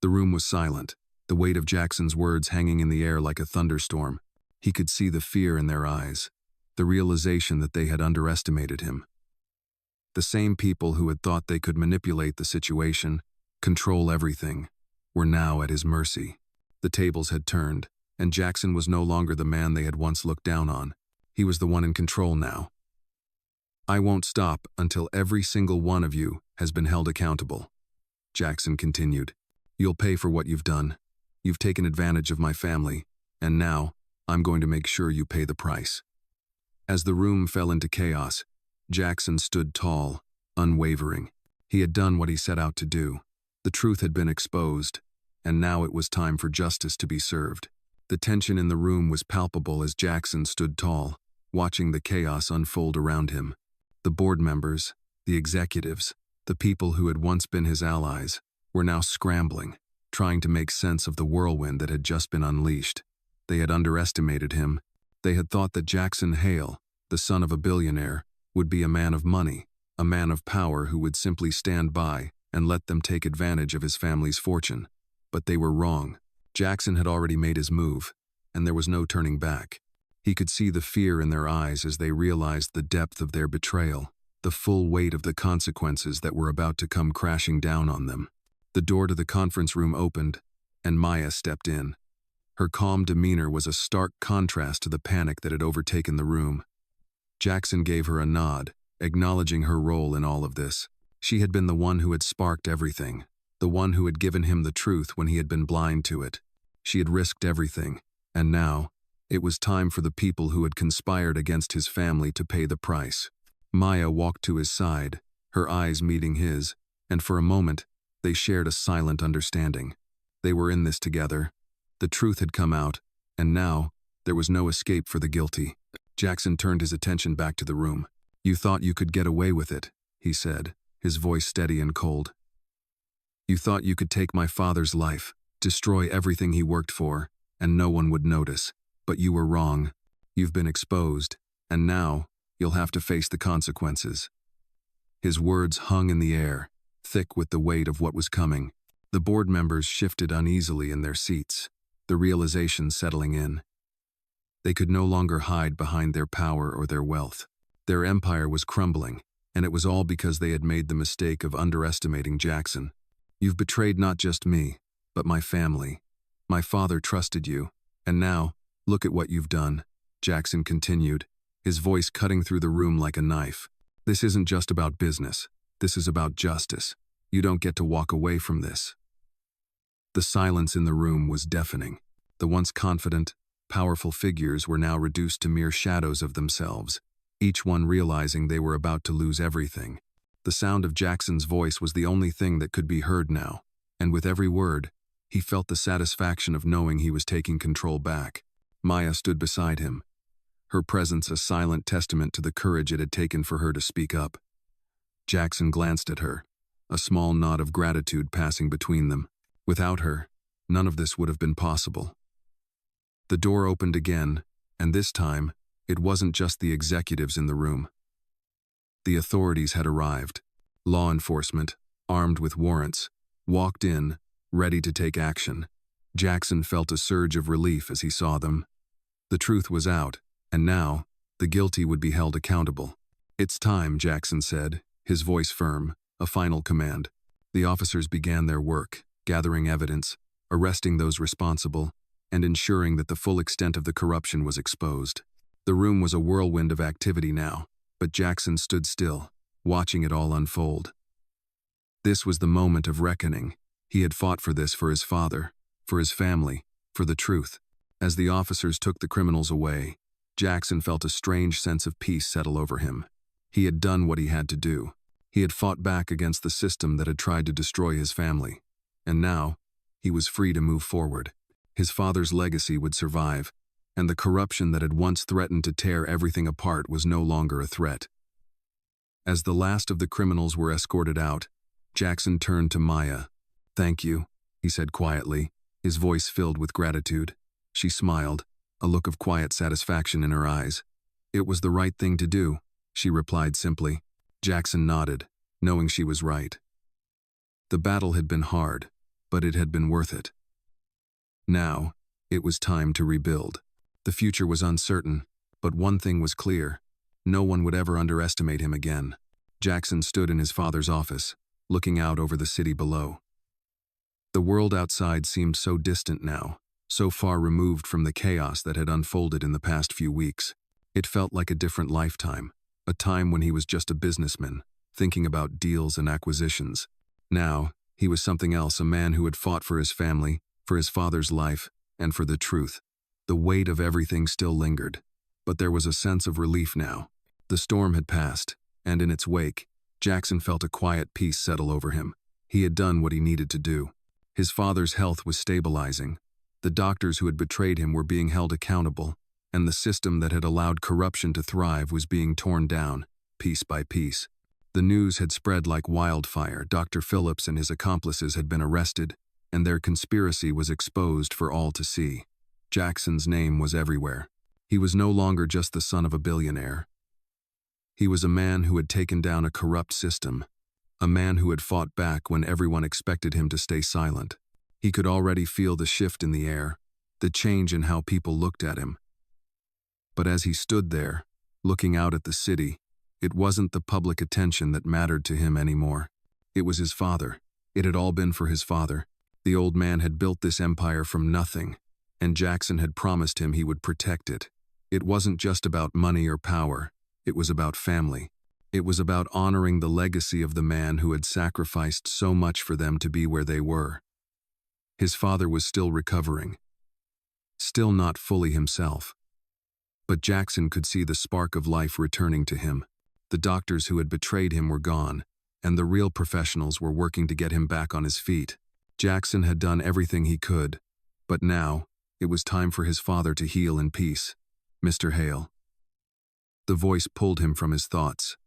The room was silent, the weight of Jackson's words hanging in the air like a thunderstorm. He could see the fear in their eyes, the realization that they had underestimated him. The same people who had thought they could manipulate the situation, control everything, were now at his mercy. The tables had turned, and Jackson was no longer the man they had once looked down on. He was the one in control now. "I won't stop until every single one of you has been held accountable," Jackson continued. "You'll pay for what you've done. You've taken advantage of my family, and now, I'm going to make sure you pay the price." As the room fell into chaos, Jackson stood tall, unwavering. He had done what he set out to do. The truth had been exposed, and now it was time for justice to be served. The tension in the room was palpable as Jackson stood tall, watching the chaos unfold around him. The board members, the executives, the people who had once been his allies, were now scrambling, trying to make sense of the whirlwind that had just been unleashed. They had underestimated him. They had thought that Jackson Hale, the son of a billionaire, would be a man of money, a man of power who would simply stand by and let them take advantage of his family's fortune. But they were wrong. Jackson had already made his move, and there was no turning back. He could see the fear in their eyes as they realized the depth of their betrayal, the full weight of the consequences that were about to come crashing down on them. The door to the conference room opened, and Maya stepped in. Her calm demeanor was a stark contrast to the panic that had overtaken the room. Jackson gave her a nod, acknowledging her role in all of this. She had been the one who had sparked everything, the one who had given him the truth when he had been blind to it. She had risked everything, and now, it was time for the people who had conspired against his family to pay the price. Maya walked to his side, her eyes meeting his, and for a moment, they shared a silent understanding. They were in this together. The truth had come out, and now, there was no escape for the guilty. Jackson turned his attention back to the room. "You thought you could get away with it," he said, his voice steady and cold. "You thought you could take my father's life, destroy everything he worked for, and no one would notice. But you were wrong. You've been exposed, and now you'll have to face the consequences." His words hung in the air, thick with the weight of what was coming. The board members shifted uneasily in their seats, the realization settling in. They could no longer hide behind their power or their wealth. Their empire was crumbling, and it was all because they had made the mistake of underestimating Jackson. "You've betrayed not just me, but my family. My father trusted you, and now, look at what you've done," Jackson continued, his voice cutting through the room like a knife. "This isn't just about business. This is about justice. You don't get to walk away from this." The silence in the room was deafening. The once confident, powerful figures were now reduced to mere shadows of themselves, each one realizing they were about to lose everything. The sound of Jackson's voice was the only thing that could be heard now, and with every word, he felt the satisfaction of knowing he was taking control back. Maya stood beside him, her presence a silent testament to the courage it had taken for her to speak up. Jackson glanced at her, a small nod of gratitude passing between them. Without her, none of this would have been possible. The door opened again, and this time, it wasn't just the executives in the room. The authorities had arrived. Law enforcement, armed with warrants, walked in, ready to take action. Jackson felt a surge of relief as he saw them. The truth was out, and now, the guilty would be held accountable. "It's time," Jackson said, his voice firm, a final command. The officers began their work, gathering evidence, arresting those responsible, and ensuring that the full extent of the corruption was exposed. The room was a whirlwind of activity now, but Jackson stood still, watching it all unfold. This was the moment of reckoning. He had fought for this for his father, for his family, for the truth. As the officers took the criminals away, Jackson felt a strange sense of peace settle over him. He had done what he had to do. He had fought back against the system that had tried to destroy his family. And now, he was free to move forward. His father's legacy would survive, and the corruption that had once threatened to tear everything apart was no longer a threat. As the last of the criminals were escorted out, Jackson turned to Maya. "Thank you," he said quietly, his voice filled with gratitude. She smiled, a look of quiet satisfaction in her eyes. "It was the right thing to do," she replied simply. Jackson nodded, knowing she was right. The battle had been hard, but it had been worth it. Now, it was time to rebuild. The future was uncertain, but one thing was clear. No one would ever underestimate him again. Jackson stood in his father's office, looking out over the city below. The world outside seemed so distant now, so far removed from the chaos that had unfolded in the past few weeks. It felt like a different lifetime, a time when he was just a businessman, thinking about deals and acquisitions. Now, he was something else, a man who had fought for his family, for his father's life, and for the truth. The weight of everything still lingered, but there was a sense of relief now. The storm had passed, and in its wake, Jackson felt a quiet peace settle over him. He had done what he needed to do. His father's health was stabilizing. The doctors who had betrayed him were being held accountable, and the system that had allowed corruption to thrive was being torn down, piece by piece. The news had spread like wildfire. Dr. Phillips and his accomplices had been arrested, and their conspiracy was exposed for all to see. Jackson's name was everywhere. He was no longer just the son of a billionaire. He was a man who had taken down a corrupt system, a man who had fought back when everyone expected him to stay silent. He could already feel the shift in the air, the change in how people looked at him. But as he stood there, looking out at the city, it wasn't the public attention that mattered to him anymore. It was his father. It had all been for his father. The old man had built this empire from nothing, and Jackson had promised him he would protect it. It wasn't just about money or power. It was about family. It was about honoring the legacy of the man who had sacrificed so much for them to be where they were. His father was still recovering, still not fully himself. But Jackson could see the spark of life returning to him. The doctors who had betrayed him were gone, and the real professionals were working to get him back on his feet. Jackson had done everything he could, but now, it was time for his father to heal in peace. "Mr. Hale." The voice pulled him from his thoughts.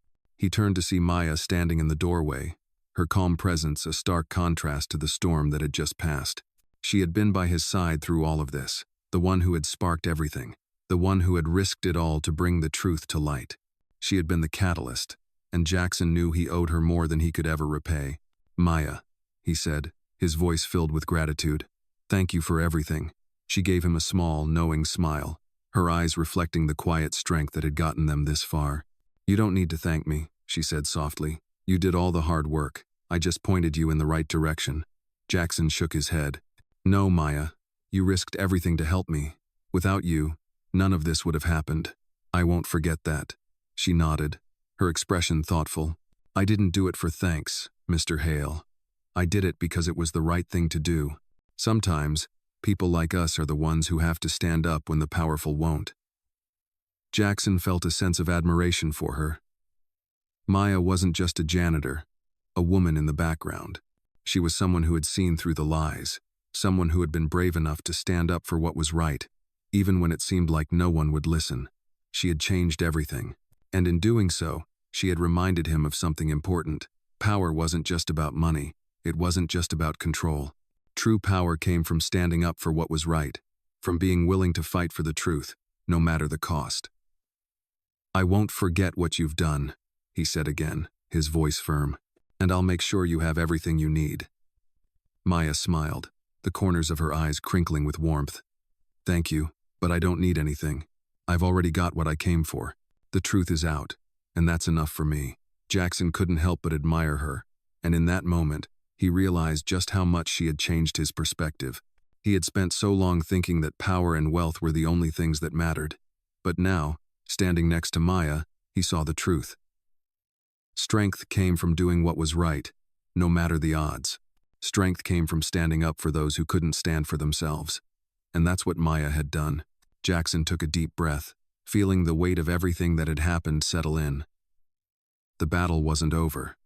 He turned to see Maya standing in the doorway, her calm presence a stark contrast to the storm that had just passed. She had been by his side through all of this, the one who had sparked everything, the one who had risked it all to bring the truth to light. She had been the catalyst, and Jackson knew he owed her more than he could ever repay. "Maya," he said, his voice filled with gratitude. "Thank you for everything." She gave him a small, knowing smile, her eyes reflecting the quiet strength that had gotten them this far. "You don't need to thank me," she said softly. "You did all the hard work. I just pointed you in the right direction." Jackson shook his head. "No, Maya. You risked everything to help me. Without you, none of this would have happened. I won't forget that." She nodded, her expression thoughtful. "I didn't do it for thanks, Mr. Hale. I did it because it was the right thing to do. Sometimes, people like us are the ones who have to stand up when the powerful won't." Jackson felt a sense of admiration for her. Maya wasn't just a janitor, a woman in the background. She was someone who had seen through the lies, someone who had been brave enough to stand up for what was right, even when it seemed like no one would listen. She had changed everything, and in doing so, she had reminded him of something important. Power wasn't just about money, it wasn't just about control. True power came from standing up for what was right, from being willing to fight for the truth, no matter the cost. "I won't forget what you've done," he said again, his voice firm, "and I'll make sure you have everything you need." Maya smiled, the corners of her eyes crinkling with warmth. "Thank you, but I don't need anything. I've already got what I came for. The truth is out, and that's enough for me." Jackson couldn't help but admire her, and in that moment, he realized just how much she had changed his perspective. He had spent so long thinking that power and wealth were the only things that mattered. But now, standing next to Maya, he saw the truth. Strength came from doing what was right, no matter the odds. Strength came from standing up for those who couldn't stand for themselves. And that's what Maya had done. Jackson took a deep breath, feeling the weight of everything that had happened settle in. The battle wasn't over.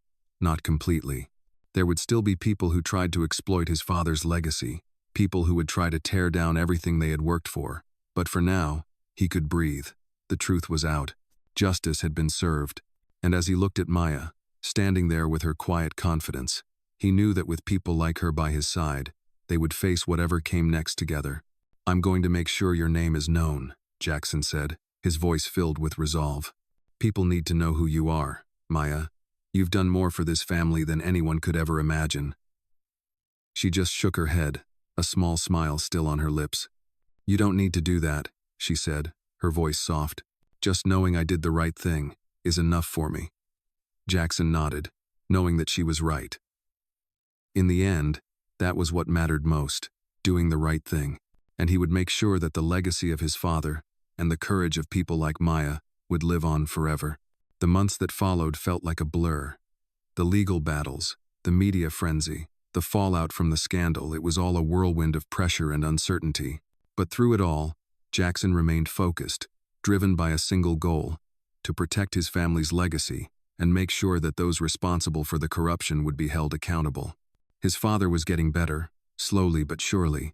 Not completely. There would still be people who tried to exploit his father's legacy, people who would try to tear down everything they had worked for. But for now, he could breathe. The truth was out. Justice had been served. And as he looked at Maya, standing there with her quiet confidence, he knew that with people like her by his side, they would face whatever came next together. "I'm going to make sure your name is known," Jackson said, his voice filled with resolve. "People need to know who you are, Maya. You've done more for this family than anyone could ever imagine." She just shook her head, a small smile still on her lips. "You don't need to do that," she said, her voice soft. "Just knowing I did the right thing is enough for me." Jackson nodded, knowing that she was right. In the end, that was what mattered most, doing the right thing, and he would make sure that the legacy of his father and the courage of people like Maya would live on forever. The months that followed felt like a blur. The legal battles, the media frenzy, the fallout from the scandal, it was all a whirlwind of pressure and uncertainty. But through it all, Jackson remained focused, driven by a single goal: to protect his family's legacy and make sure that those responsible for the corruption would be held accountable. His father was getting better, slowly but surely,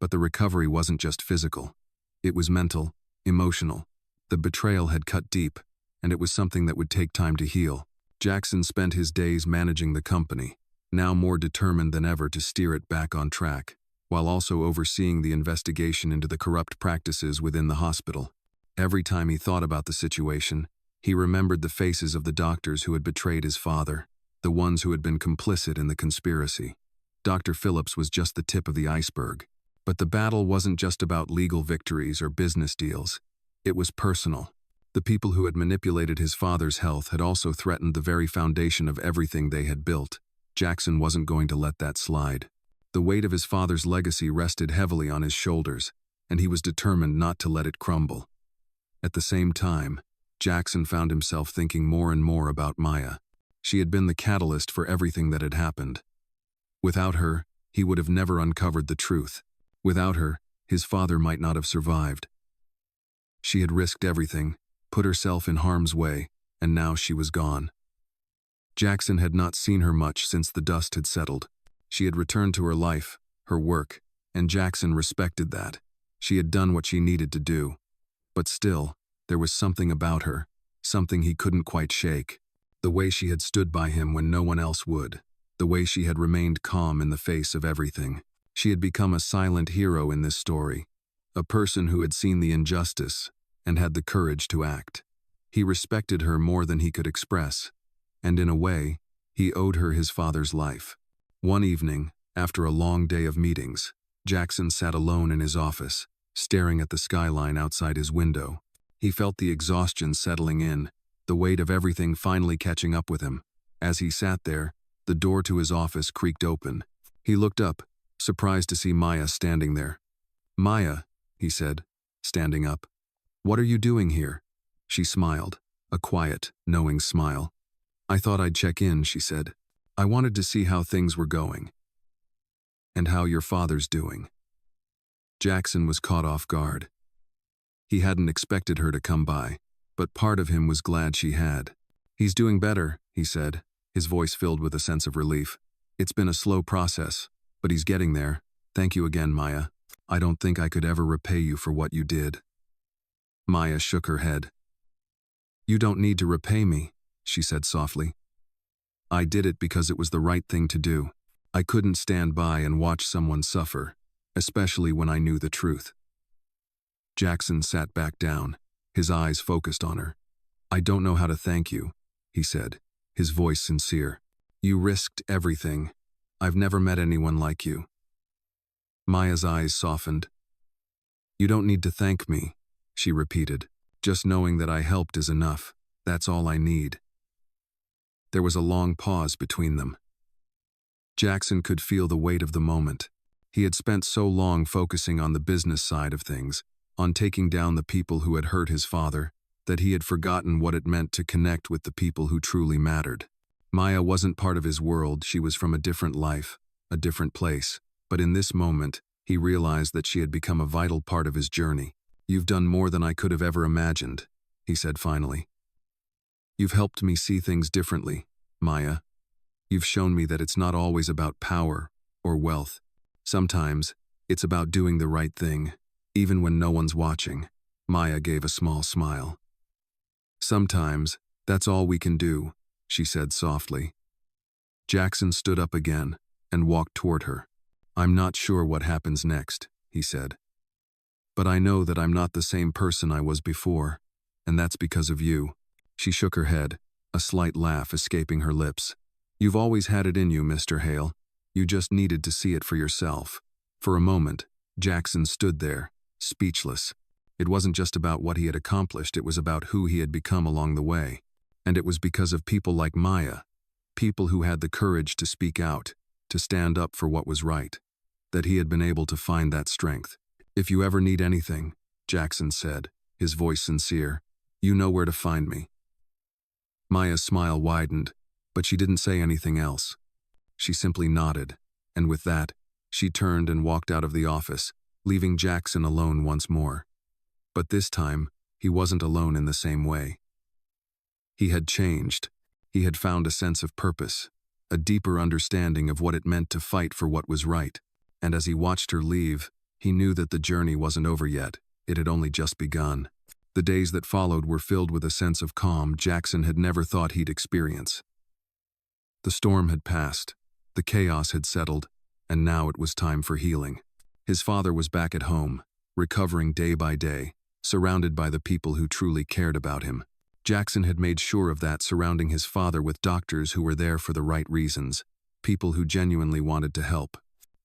but the recovery wasn't just physical. It was mental, emotional. The betrayal had cut deep, and it was something that would take time to heal. Jackson spent his days managing the company, now more determined than ever to steer it back on track, while also overseeing the investigation into the corrupt practices within the hospital. Every time he thought about the situation, he remembered the faces of the doctors who had betrayed his father, the ones who had been complicit in the conspiracy. Dr. Phillips was just the tip of the iceberg. But the battle wasn't just about legal victories or business deals. It was personal. The people who had manipulated his father's health had also threatened the very foundation of everything they had built. Jackson wasn't going to let that slide. The weight of his father's legacy rested heavily on his shoulders, and he was determined not to let it crumble. At the same time, Jackson found himself thinking more and more about Maya. She had been the catalyst for everything that had happened. Without her, he would have never uncovered the truth. Without her, his father might not have survived. She had risked everything, put herself in harm's way, and now she was gone. Jackson had not seen her much since the dust had settled. She had returned to her life, her work, and Jackson respected that. She had done what she needed to do. But still, there was something about her, something he couldn't quite shake. The way she had stood by him when no one else would. The way she had remained calm in the face of everything. She had become a silent hero in this story. A person who had seen the injustice and had the courage to act. He respected her more than he could express, and in a way, he owed her his father's life. One evening, after a long day of meetings, Jackson sat alone in his office, staring at the skyline outside his window. He felt the exhaustion settling in, the weight of everything finally catching up with him. As he sat there, the door to his office creaked open. He looked up, surprised to see Maya standing there. "Maya," he said, standing up. "What are you doing here?" She smiled, a quiet, knowing smile. "I thought I'd check in," she said. "I wanted to see how things were going. And how your father's doing." Jackson was caught off guard. He hadn't expected her to come by, but part of him was glad she had. "He's doing better," he said, his voice filled with a sense of relief. "It's been a slow process, but he's getting there. Thank you again, Maya. I don't think I could ever repay you for what you did." Maya shook her head. "You don't need to repay me," she said softly. "I did it because it was the right thing to do. I couldn't stand by and watch someone suffer, especially when I knew the truth." Jackson sat back down, his eyes focused on her. "I don't know how to thank you," he said, his voice sincere. "You risked everything. I've never met anyone like you." Maya's eyes softened. "You don't need to thank me," she repeated. "Just knowing that I helped is enough. That's all I need." There was a long pause between them. Jackson could feel the weight of the moment. He had spent so long focusing on the business side of things, on taking down the people who had hurt his father, that he had forgotten what it meant to connect with the people who truly mattered. Maya wasn't part of his world, she was from a different life, a different place. But in this moment, he realized that she had become a vital part of his journey. "You've done more than I could have ever imagined," he said finally. "You've helped me see things differently, Maya. You've shown me that it's not always about power or wealth. Sometimes, it's about doing the right thing, even when no one's watching." Maya gave a small smile. "Sometimes, that's all we can do," she said softly. Jackson stood up again and walked toward her. "I'm not sure what happens next," he said. "But I know that I'm not the same person I was before, and that's because of you." She shook her head, a slight laugh escaping her lips. "You've always had it in you, Mr. Hale. You just needed to see it for yourself." For a moment, Jackson stood there, speechless. It wasn't just about what he had accomplished, it was about who he had become along the way. And it was because of people like Maya, people who had the courage to speak out, to stand up for what was right, that he had been able to find that strength. "If you ever need anything," Jackson said, his voice sincere, "you know where to find me." Maya's smile widened, but she didn't say anything else. She simply nodded, and with that, she turned and walked out of the office, leaving Jackson alone once more. But this time, he wasn't alone in the same way. He had changed. He had found a sense of purpose, a deeper understanding of what it meant to fight for what was right. And as he watched her leave, he knew that the journey wasn't over yet. It had only just begun. The days that followed were filled with a sense of calm Jackson had never thought he'd experience. The storm had passed, the chaos had settled, and now it was time for healing. His father was back at home, recovering day by day, surrounded by the people who truly cared about him. Jackson had made sure of that, surrounding his father with doctors who were there for the right reasons, people who genuinely wanted to help.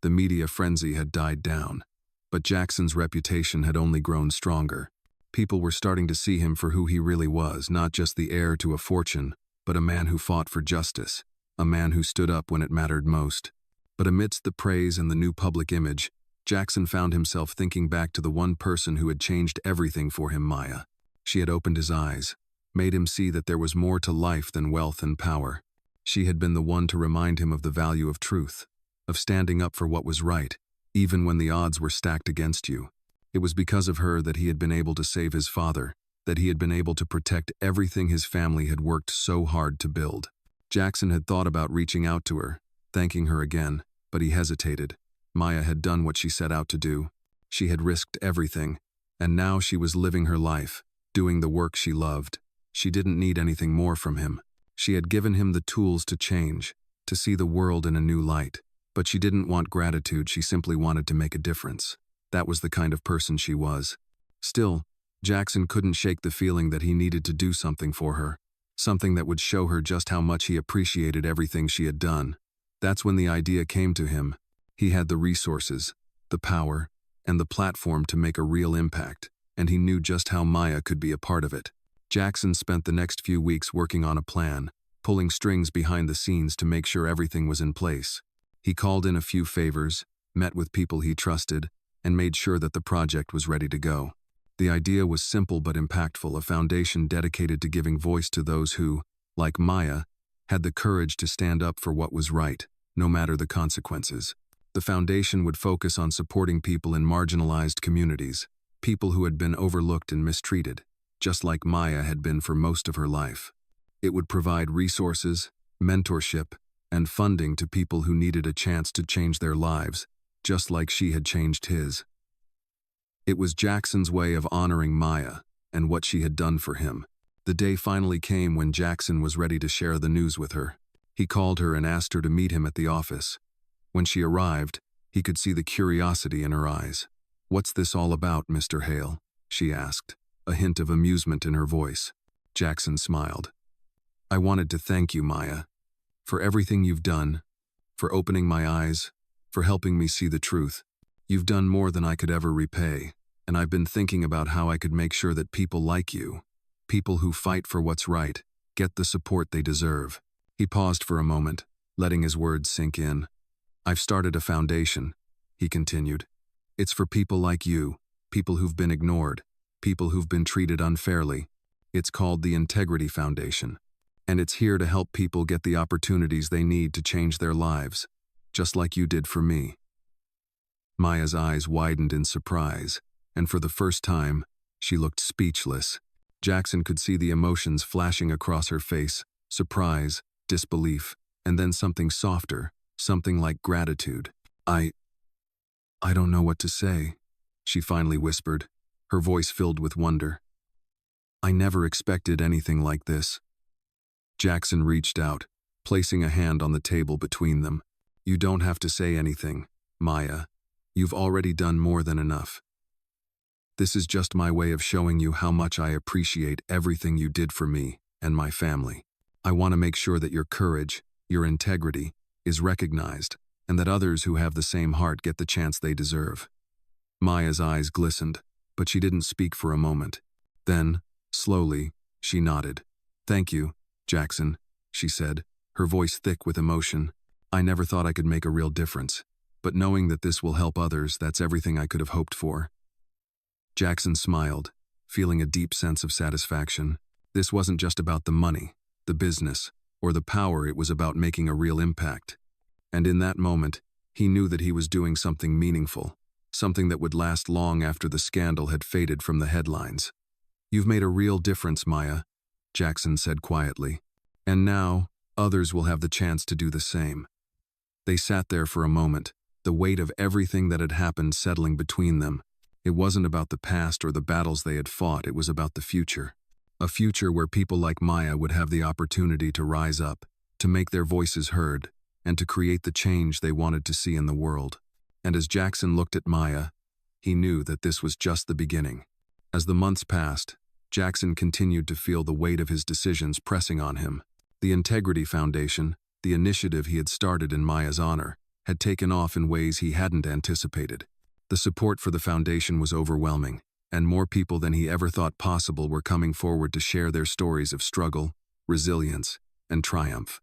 The media frenzy had died down, but Jackson's reputation had only grown stronger. People were starting to see him for who he really was, not just the heir to a fortune, but a man who fought for justice, a man who stood up when it mattered most. But amidst the praise and the new public image, Jackson found himself thinking back to the one person who had changed everything for him, Maya. She had opened his eyes, made him see that there was more to life than wealth and power. She had been the one to remind him of the value of truth, of standing up for what was right, even when the odds were stacked against you. It was because of her that he had been able to save his father, that he had been able to protect everything his family had worked so hard to build. Jackson had thought about reaching out to her, thanking her again, but he hesitated. Maya had done what she set out to do. She had risked everything, and now she was living her life, doing the work she loved. She didn't need anything more from him. She had given him the tools to change, to see the world in a new light. But she didn't want gratitude, she simply wanted to make a difference. That was the kind of person she was. Still, Jackson couldn't shake the feeling that he needed to do something for her, something that would show her just how much he appreciated everything she had done. That's when the idea came to him. He had the resources, the power, and the platform to make a real impact, and he knew just how Maya could be a part of it. Jackson spent the next few weeks working on a plan, pulling strings behind the scenes to make sure everything was in place. He called in a few favors, met with people he trusted, and made sure that the project was ready to go. The idea was simple but impactful, a foundation dedicated to giving voice to those who, like Maya, had the courage to stand up for what was right, no matter the consequences. The foundation would focus on supporting people in marginalized communities, people who had been overlooked and mistreated, just like Maya had been for most of her life. It would provide resources, mentorship, and funding to people who needed a chance to change their lives, just like she had changed his. It was Jackson's way of honoring Maya and what she had done for him. The day finally came when Jackson was ready to share the news with her. He called her and asked her to meet him at the office. When she arrived, he could see the curiosity in her eyes. "What's this all about, Mr. Hale?" she asked, a hint of amusement in her voice. Jackson smiled. "I wanted to thank you, Maya, for everything you've done, for opening my eyes, for helping me see the truth. You've done more than I could ever repay, and I've been thinking about how I could make sure that people like you, people who fight for what's right, get the support they deserve." He paused for a moment, letting his words sink in. "I've started a foundation," he continued. "It's for people like you, people who've been ignored, people who've been treated unfairly. It's called the Integrity Foundation. And it's here to help people get the opportunities they need to change their lives, just like you did for me." Maya's eyes widened in surprise, and for the first time, she looked speechless. Jackson could see the emotions flashing across her face, surprise, disbelief, and then something softer, something like gratitude. I don't know what to say," she finally whispered, her voice filled with wonder. "I never expected anything like this." Jackson reached out, placing a hand on the table between them. "You don't have to say anything, Maya. You've already done more than enough. This is just my way of showing you how much I appreciate everything you did for me and my family. I want to make sure that your courage, your integrity, is recognized, and that others who have the same heart get the chance they deserve." Maya's eyes glistened, but she didn't speak for a moment. Then, slowly, she nodded. "Thank you, Jackson," she said, her voice thick with emotion. "I never thought I could make a real difference, but knowing that this will help others, that's everything I could have hoped for." Jackson smiled, feeling a deep sense of satisfaction. This wasn't just about the money, the business, or the power, it was about making a real impact. And in that moment, he knew that he was doing something meaningful, something that would last long after the scandal had faded from the headlines. "You've made a real difference, Maya," Jackson said quietly. "And now, others will have the chance to do the same." They sat there for a moment, the weight of everything that had happened settling between them. It wasn't about the past or the battles they had fought, it was about the future. A future where people like Maya would have the opportunity to rise up, to make their voices heard, and to create the change they wanted to see in the world. And as Jackson looked at Maya, he knew that this was just the beginning. As the months passed, Jackson continued to feel the weight of his decisions pressing on him. The Integrity Foundation, the initiative he had started in Maya's honor, had taken off in ways he hadn't anticipated. The support for the foundation was overwhelming, and more people than he ever thought possible were coming forward to share their stories of struggle, resilience, and triumph.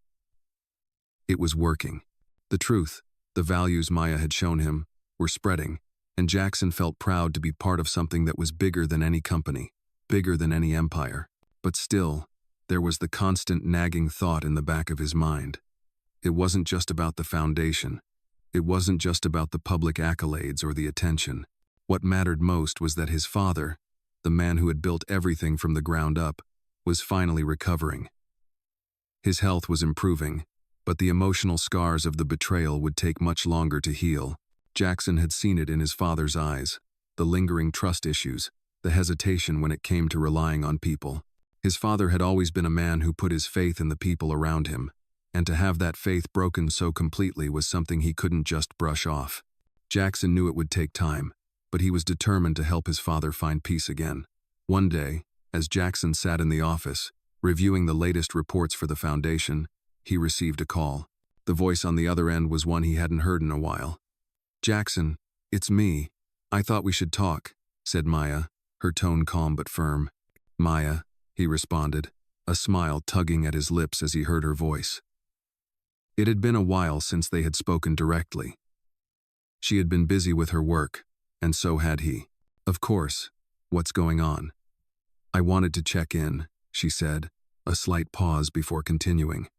It was working. The truth, the values Maya had shown him, were spreading, and Jackson felt proud to be part of something that was bigger than any company, bigger than any empire. But still, there was the constant nagging thought in the back of his mind. It wasn't just about the foundation. It wasn't just about the public accolades or the attention. What mattered most was that his father, the man who had built everything from the ground up, was finally recovering. His health was improving, but the emotional scars of the betrayal would take much longer to heal. Jackson had seen it in his father's eyes, the lingering trust issues, the hesitation when it came to relying on people. His father had always been a man who put his faith in the people around him, and to have that faith broken so completely was something he couldn't just brush off. Jackson knew it would take time, but he was determined to help his father find peace again. One day, as Jackson sat in the office, reviewing the latest reports for the foundation, he received a call. The voice on the other end was one he hadn't heard in a while. "Jackson, it's me. I thought we should talk," said Maya, her tone calm but firm. "Maya," he responded, a smile tugging at his lips as he heard her voice. It had been a while since they had spoken directly. She had been busy with her work, and so had he. "Of course. What's going on?" "I wanted to check in," she said, a slight pause before continuing.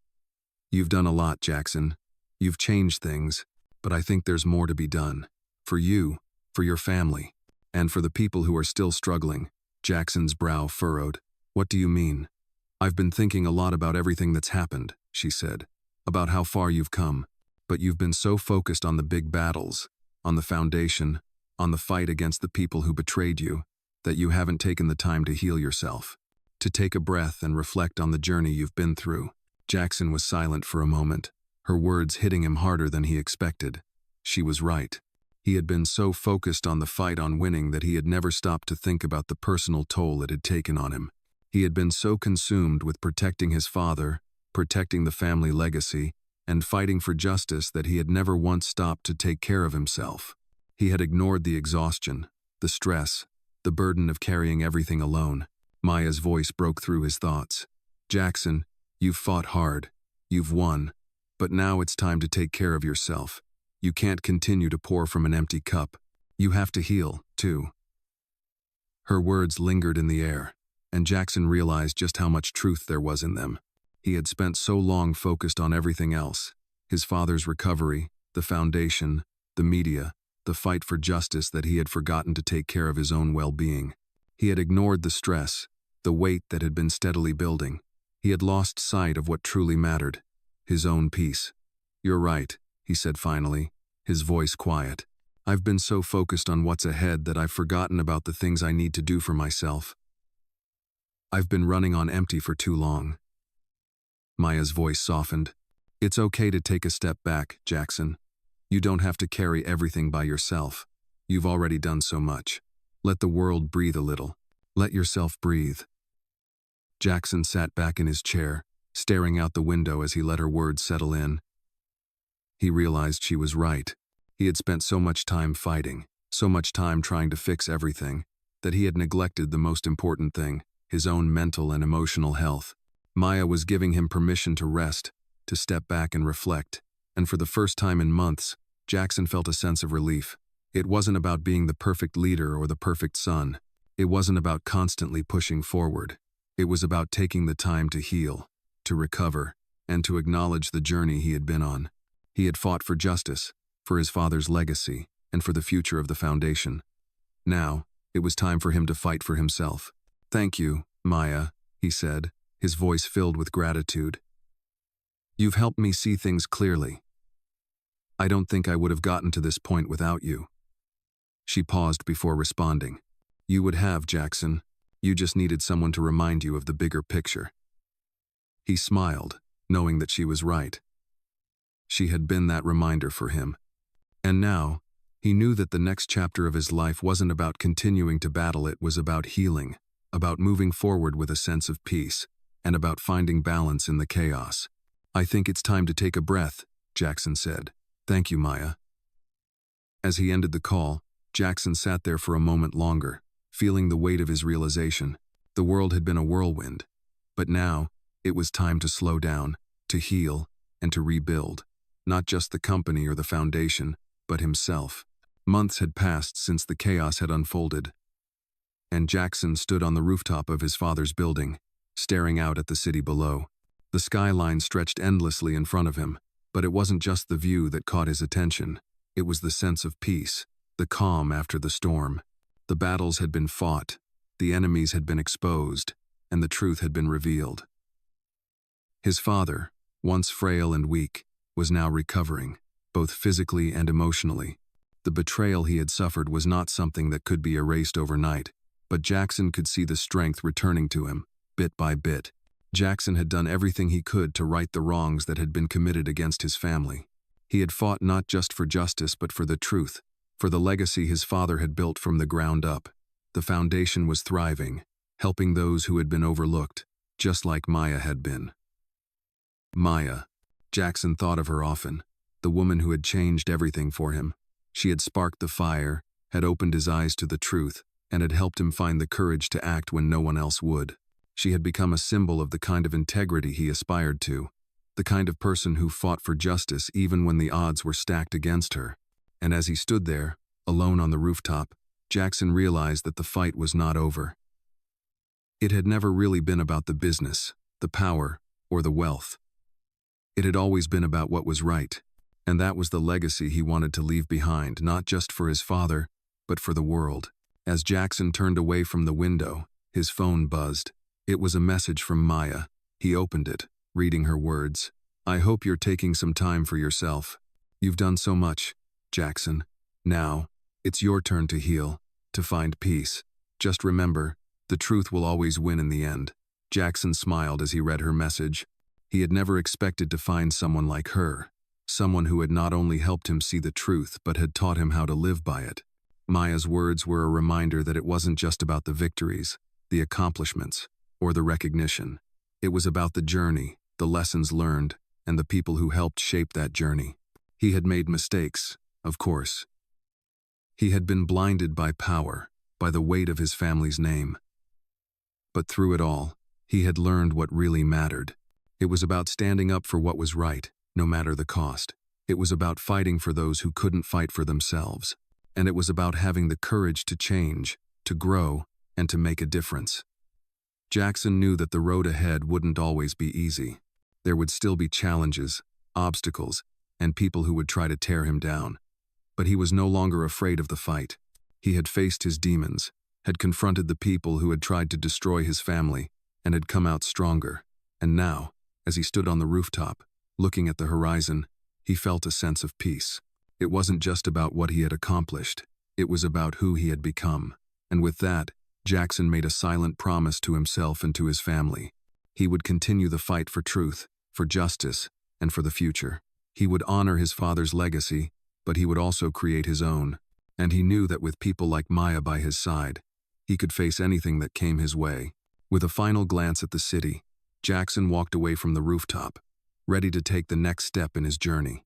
"You've done a lot, Jackson. You've changed things, but I think there's more to be done. For you, for your family, and for the people who are still struggling." Jackson's brow furrowed. "What do you mean?" "I've been thinking a lot about everything that's happened," she said, "about how far you've come, but you've been so focused on the big battles, on the foundation, on the fight against the people who betrayed you, that you haven't taken the time to heal yourself, to take a breath and reflect on the journey you've been through." Jackson was silent for a moment, her words hitting him harder than he expected. She was right. He had been so focused on the fight on winning that he had never stopped to think about the personal toll it had taken on him. He had been so consumed with protecting his father, protecting the family legacy, and fighting for justice that he had never once stopped to take care of himself. He had ignored the exhaustion, the stress, the burden of carrying everything alone. Maya's voice broke through his thoughts. "Jackson, you've fought hard. You've won. But now it's time to take care of yourself. You can't continue to pour from an empty cup. You have to heal, too." Her words lingered in the air, and Jackson realized just how much truth there was in them. He had spent so long focused on everything else: his father's recovery, the foundation, the media, the fight for justice, that he had forgotten to take care of his own well-being. He had ignored the stress, the weight that had been steadily building. He had lost sight of what truly mattered: his own peace. "You're right," he said finally, his voice quiet. "I've been so focused on what's ahead that I've forgotten about the things I need to do for myself. I've been running on empty for too long." Maya's voice softened. "It's okay to take a step back, Jackson. You don't have to carry everything by yourself. You've already done so much. Let the world breathe a little. Let yourself breathe." Jackson sat back in his chair, staring out the window as he let her words settle in. He realized she was right. He had spent so much time fighting, so much time trying to fix everything, that he had neglected the most important thing: his own mental and emotional health. Maya was giving him permission to rest, to step back and reflect, and for the first time in months, Jackson felt a sense of relief. It wasn't about being the perfect leader or the perfect son. It wasn't about constantly pushing forward. It was about taking the time to heal, to recover, and to acknowledge the journey he had been on. He had fought for justice, for his father's legacy, and for the future of the foundation. Now, it was time for him to fight for himself. "Thank you, Maya," he said, his voice filled with gratitude. "You've helped me see things clearly. I don't think I would have gotten to this point without you." She paused before responding. "You would have, Jackson. You just needed someone to remind you of the bigger picture." He smiled, knowing that she was right. She had been that reminder for him. And now, he knew that the next chapter of his life wasn't about continuing to battle, it was about healing, about moving forward with a sense of peace, and about finding balance in the chaos. "I think it's time to take a breath," Jackson said. "Thank you, Maya." As he ended the call, Jackson sat there for a moment longer, feeling the weight of his realization. The world had been a whirlwind, but now, it was time to slow down, to heal, and to rebuild. Not just the company or the foundation, but himself. Months had passed since the chaos had unfolded, and Jackson stood on the rooftop of his father's building, staring out at the city below. The skyline stretched endlessly in front of him, but it wasn't just the view that caught his attention. It was the sense of peace, the calm after the storm. The battles had been fought, the enemies had been exposed, and the truth had been revealed. His father, once frail and weak, was now recovering, both physically and emotionally. The betrayal he had suffered was not something that could be erased overnight, but Jackson could see the strength returning to him, bit by bit. Jackson had done everything he could to right the wrongs that had been committed against his family. He had fought not just for justice but for the truth, for the legacy his father had built from the ground up. The foundation was thriving, helping those who had been overlooked, just like Maya had been. Maya. Jackson thought of her often, the woman who had changed everything for him. She had sparked the fire, had opened his eyes to the truth, and had helped him find the courage to act when no one else would. She had become a symbol of the kind of integrity he aspired to, the kind of person who fought for justice even when the odds were stacked against her. And as he stood there, alone on the rooftop, Jackson realized that the fight was not over. It had never really been about the business, the power, or the wealth. It had always been about what was right, and that was the legacy he wanted to leave behind, not just for his father, but for the world. As Jackson turned away from the window, his phone buzzed. It was a message from Maya. He opened it, reading her words. "I hope you're taking some time for yourself. You've done so much, Jackson. Now, it's your turn to heal, to find peace. Just remember, the truth will always win in the end." Jackson smiled as he read her message. He had never expected to find someone like her, someone who had not only helped him see the truth but had taught him how to live by it. Maya's words were a reminder that it wasn't just about the victories, the accomplishments, or the recognition. It was about the journey, the lessons learned, and the people who helped shape that journey. He had made mistakes, of course. He had been blinded by power, by the weight of his family's name. But through it all, he had learned what really mattered. It was about standing up for what was right, no matter the cost. It was about fighting for those who couldn't fight for themselves. And it was about having the courage to change, to grow, and to make a difference. Jackson knew that the road ahead wouldn't always be easy. There would still be challenges, obstacles, and people who would try to tear him down. But he was no longer afraid of the fight. He had faced his demons, had confronted the people who had tried to destroy his family, and had come out stronger. And now, as he stood on the rooftop, looking at the horizon, he felt a sense of peace. It wasn't just about what he had accomplished, it was about who he had become. And with that, Jackson made a silent promise to himself and to his family. He would continue the fight for truth, for justice, and for the future. He would honor his father's legacy, but he would also create his own. And he knew that with people like Maya by his side, he could face anything that came his way. With a final glance at the city, Jackson walked away from the rooftop, ready to take the next step in his journey.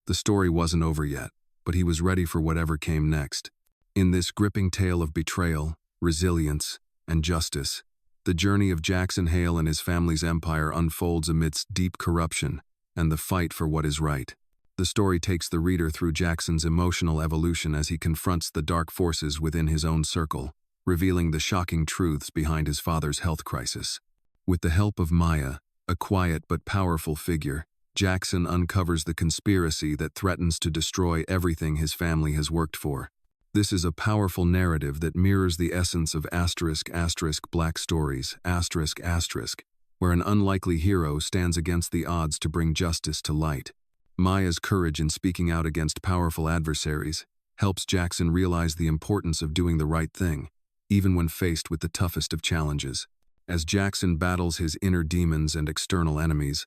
The story wasn't over yet, but he was ready for whatever came next. In this gripping tale of betrayal, resilience, and justice, the journey of Jackson Hale and his family's empire unfolds amidst deep corruption and the fight for what is right. The story takes the reader through Jackson's emotional evolution as he confronts the dark forces within his own circle, revealing the shocking truths behind his father's health crisis. With the help of Maya, a quiet but powerful figure, Jackson uncovers the conspiracy that threatens to destroy everything his family has worked for. This is a powerful narrative that mirrors the essence of *** Black Stories, ***, where an unlikely hero stands against the odds to bring justice to light. Maya's courage in speaking out against powerful adversaries helps Jackson realize the importance of doing the right thing, even when faced with the toughest of challenges. As Jackson battles his inner demons and external enemies,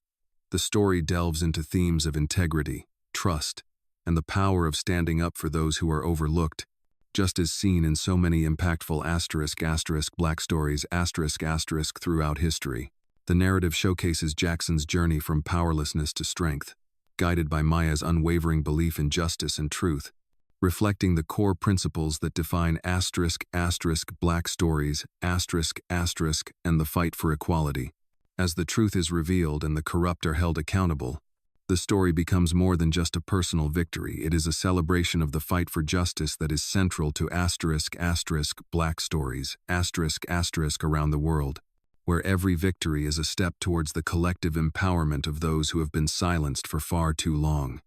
the story delves into themes of integrity, trust, and the power of standing up for those who are overlooked. Just as seen in so many impactful *** Black Stories *** throughout history, the narrative showcases Jackson's journey from powerlessness to strength, guided by Maya's unwavering belief in justice and truth, reflecting the core principles that define *** Black Stories *** and the fight for equality. As the truth is revealed and the corrupt are held accountable, the story becomes more than just a personal victory. It is a celebration of the fight for justice that is central to ** Black Stories ** around the world, where every victory is a step towards the collective empowerment of those who have been silenced for far too long.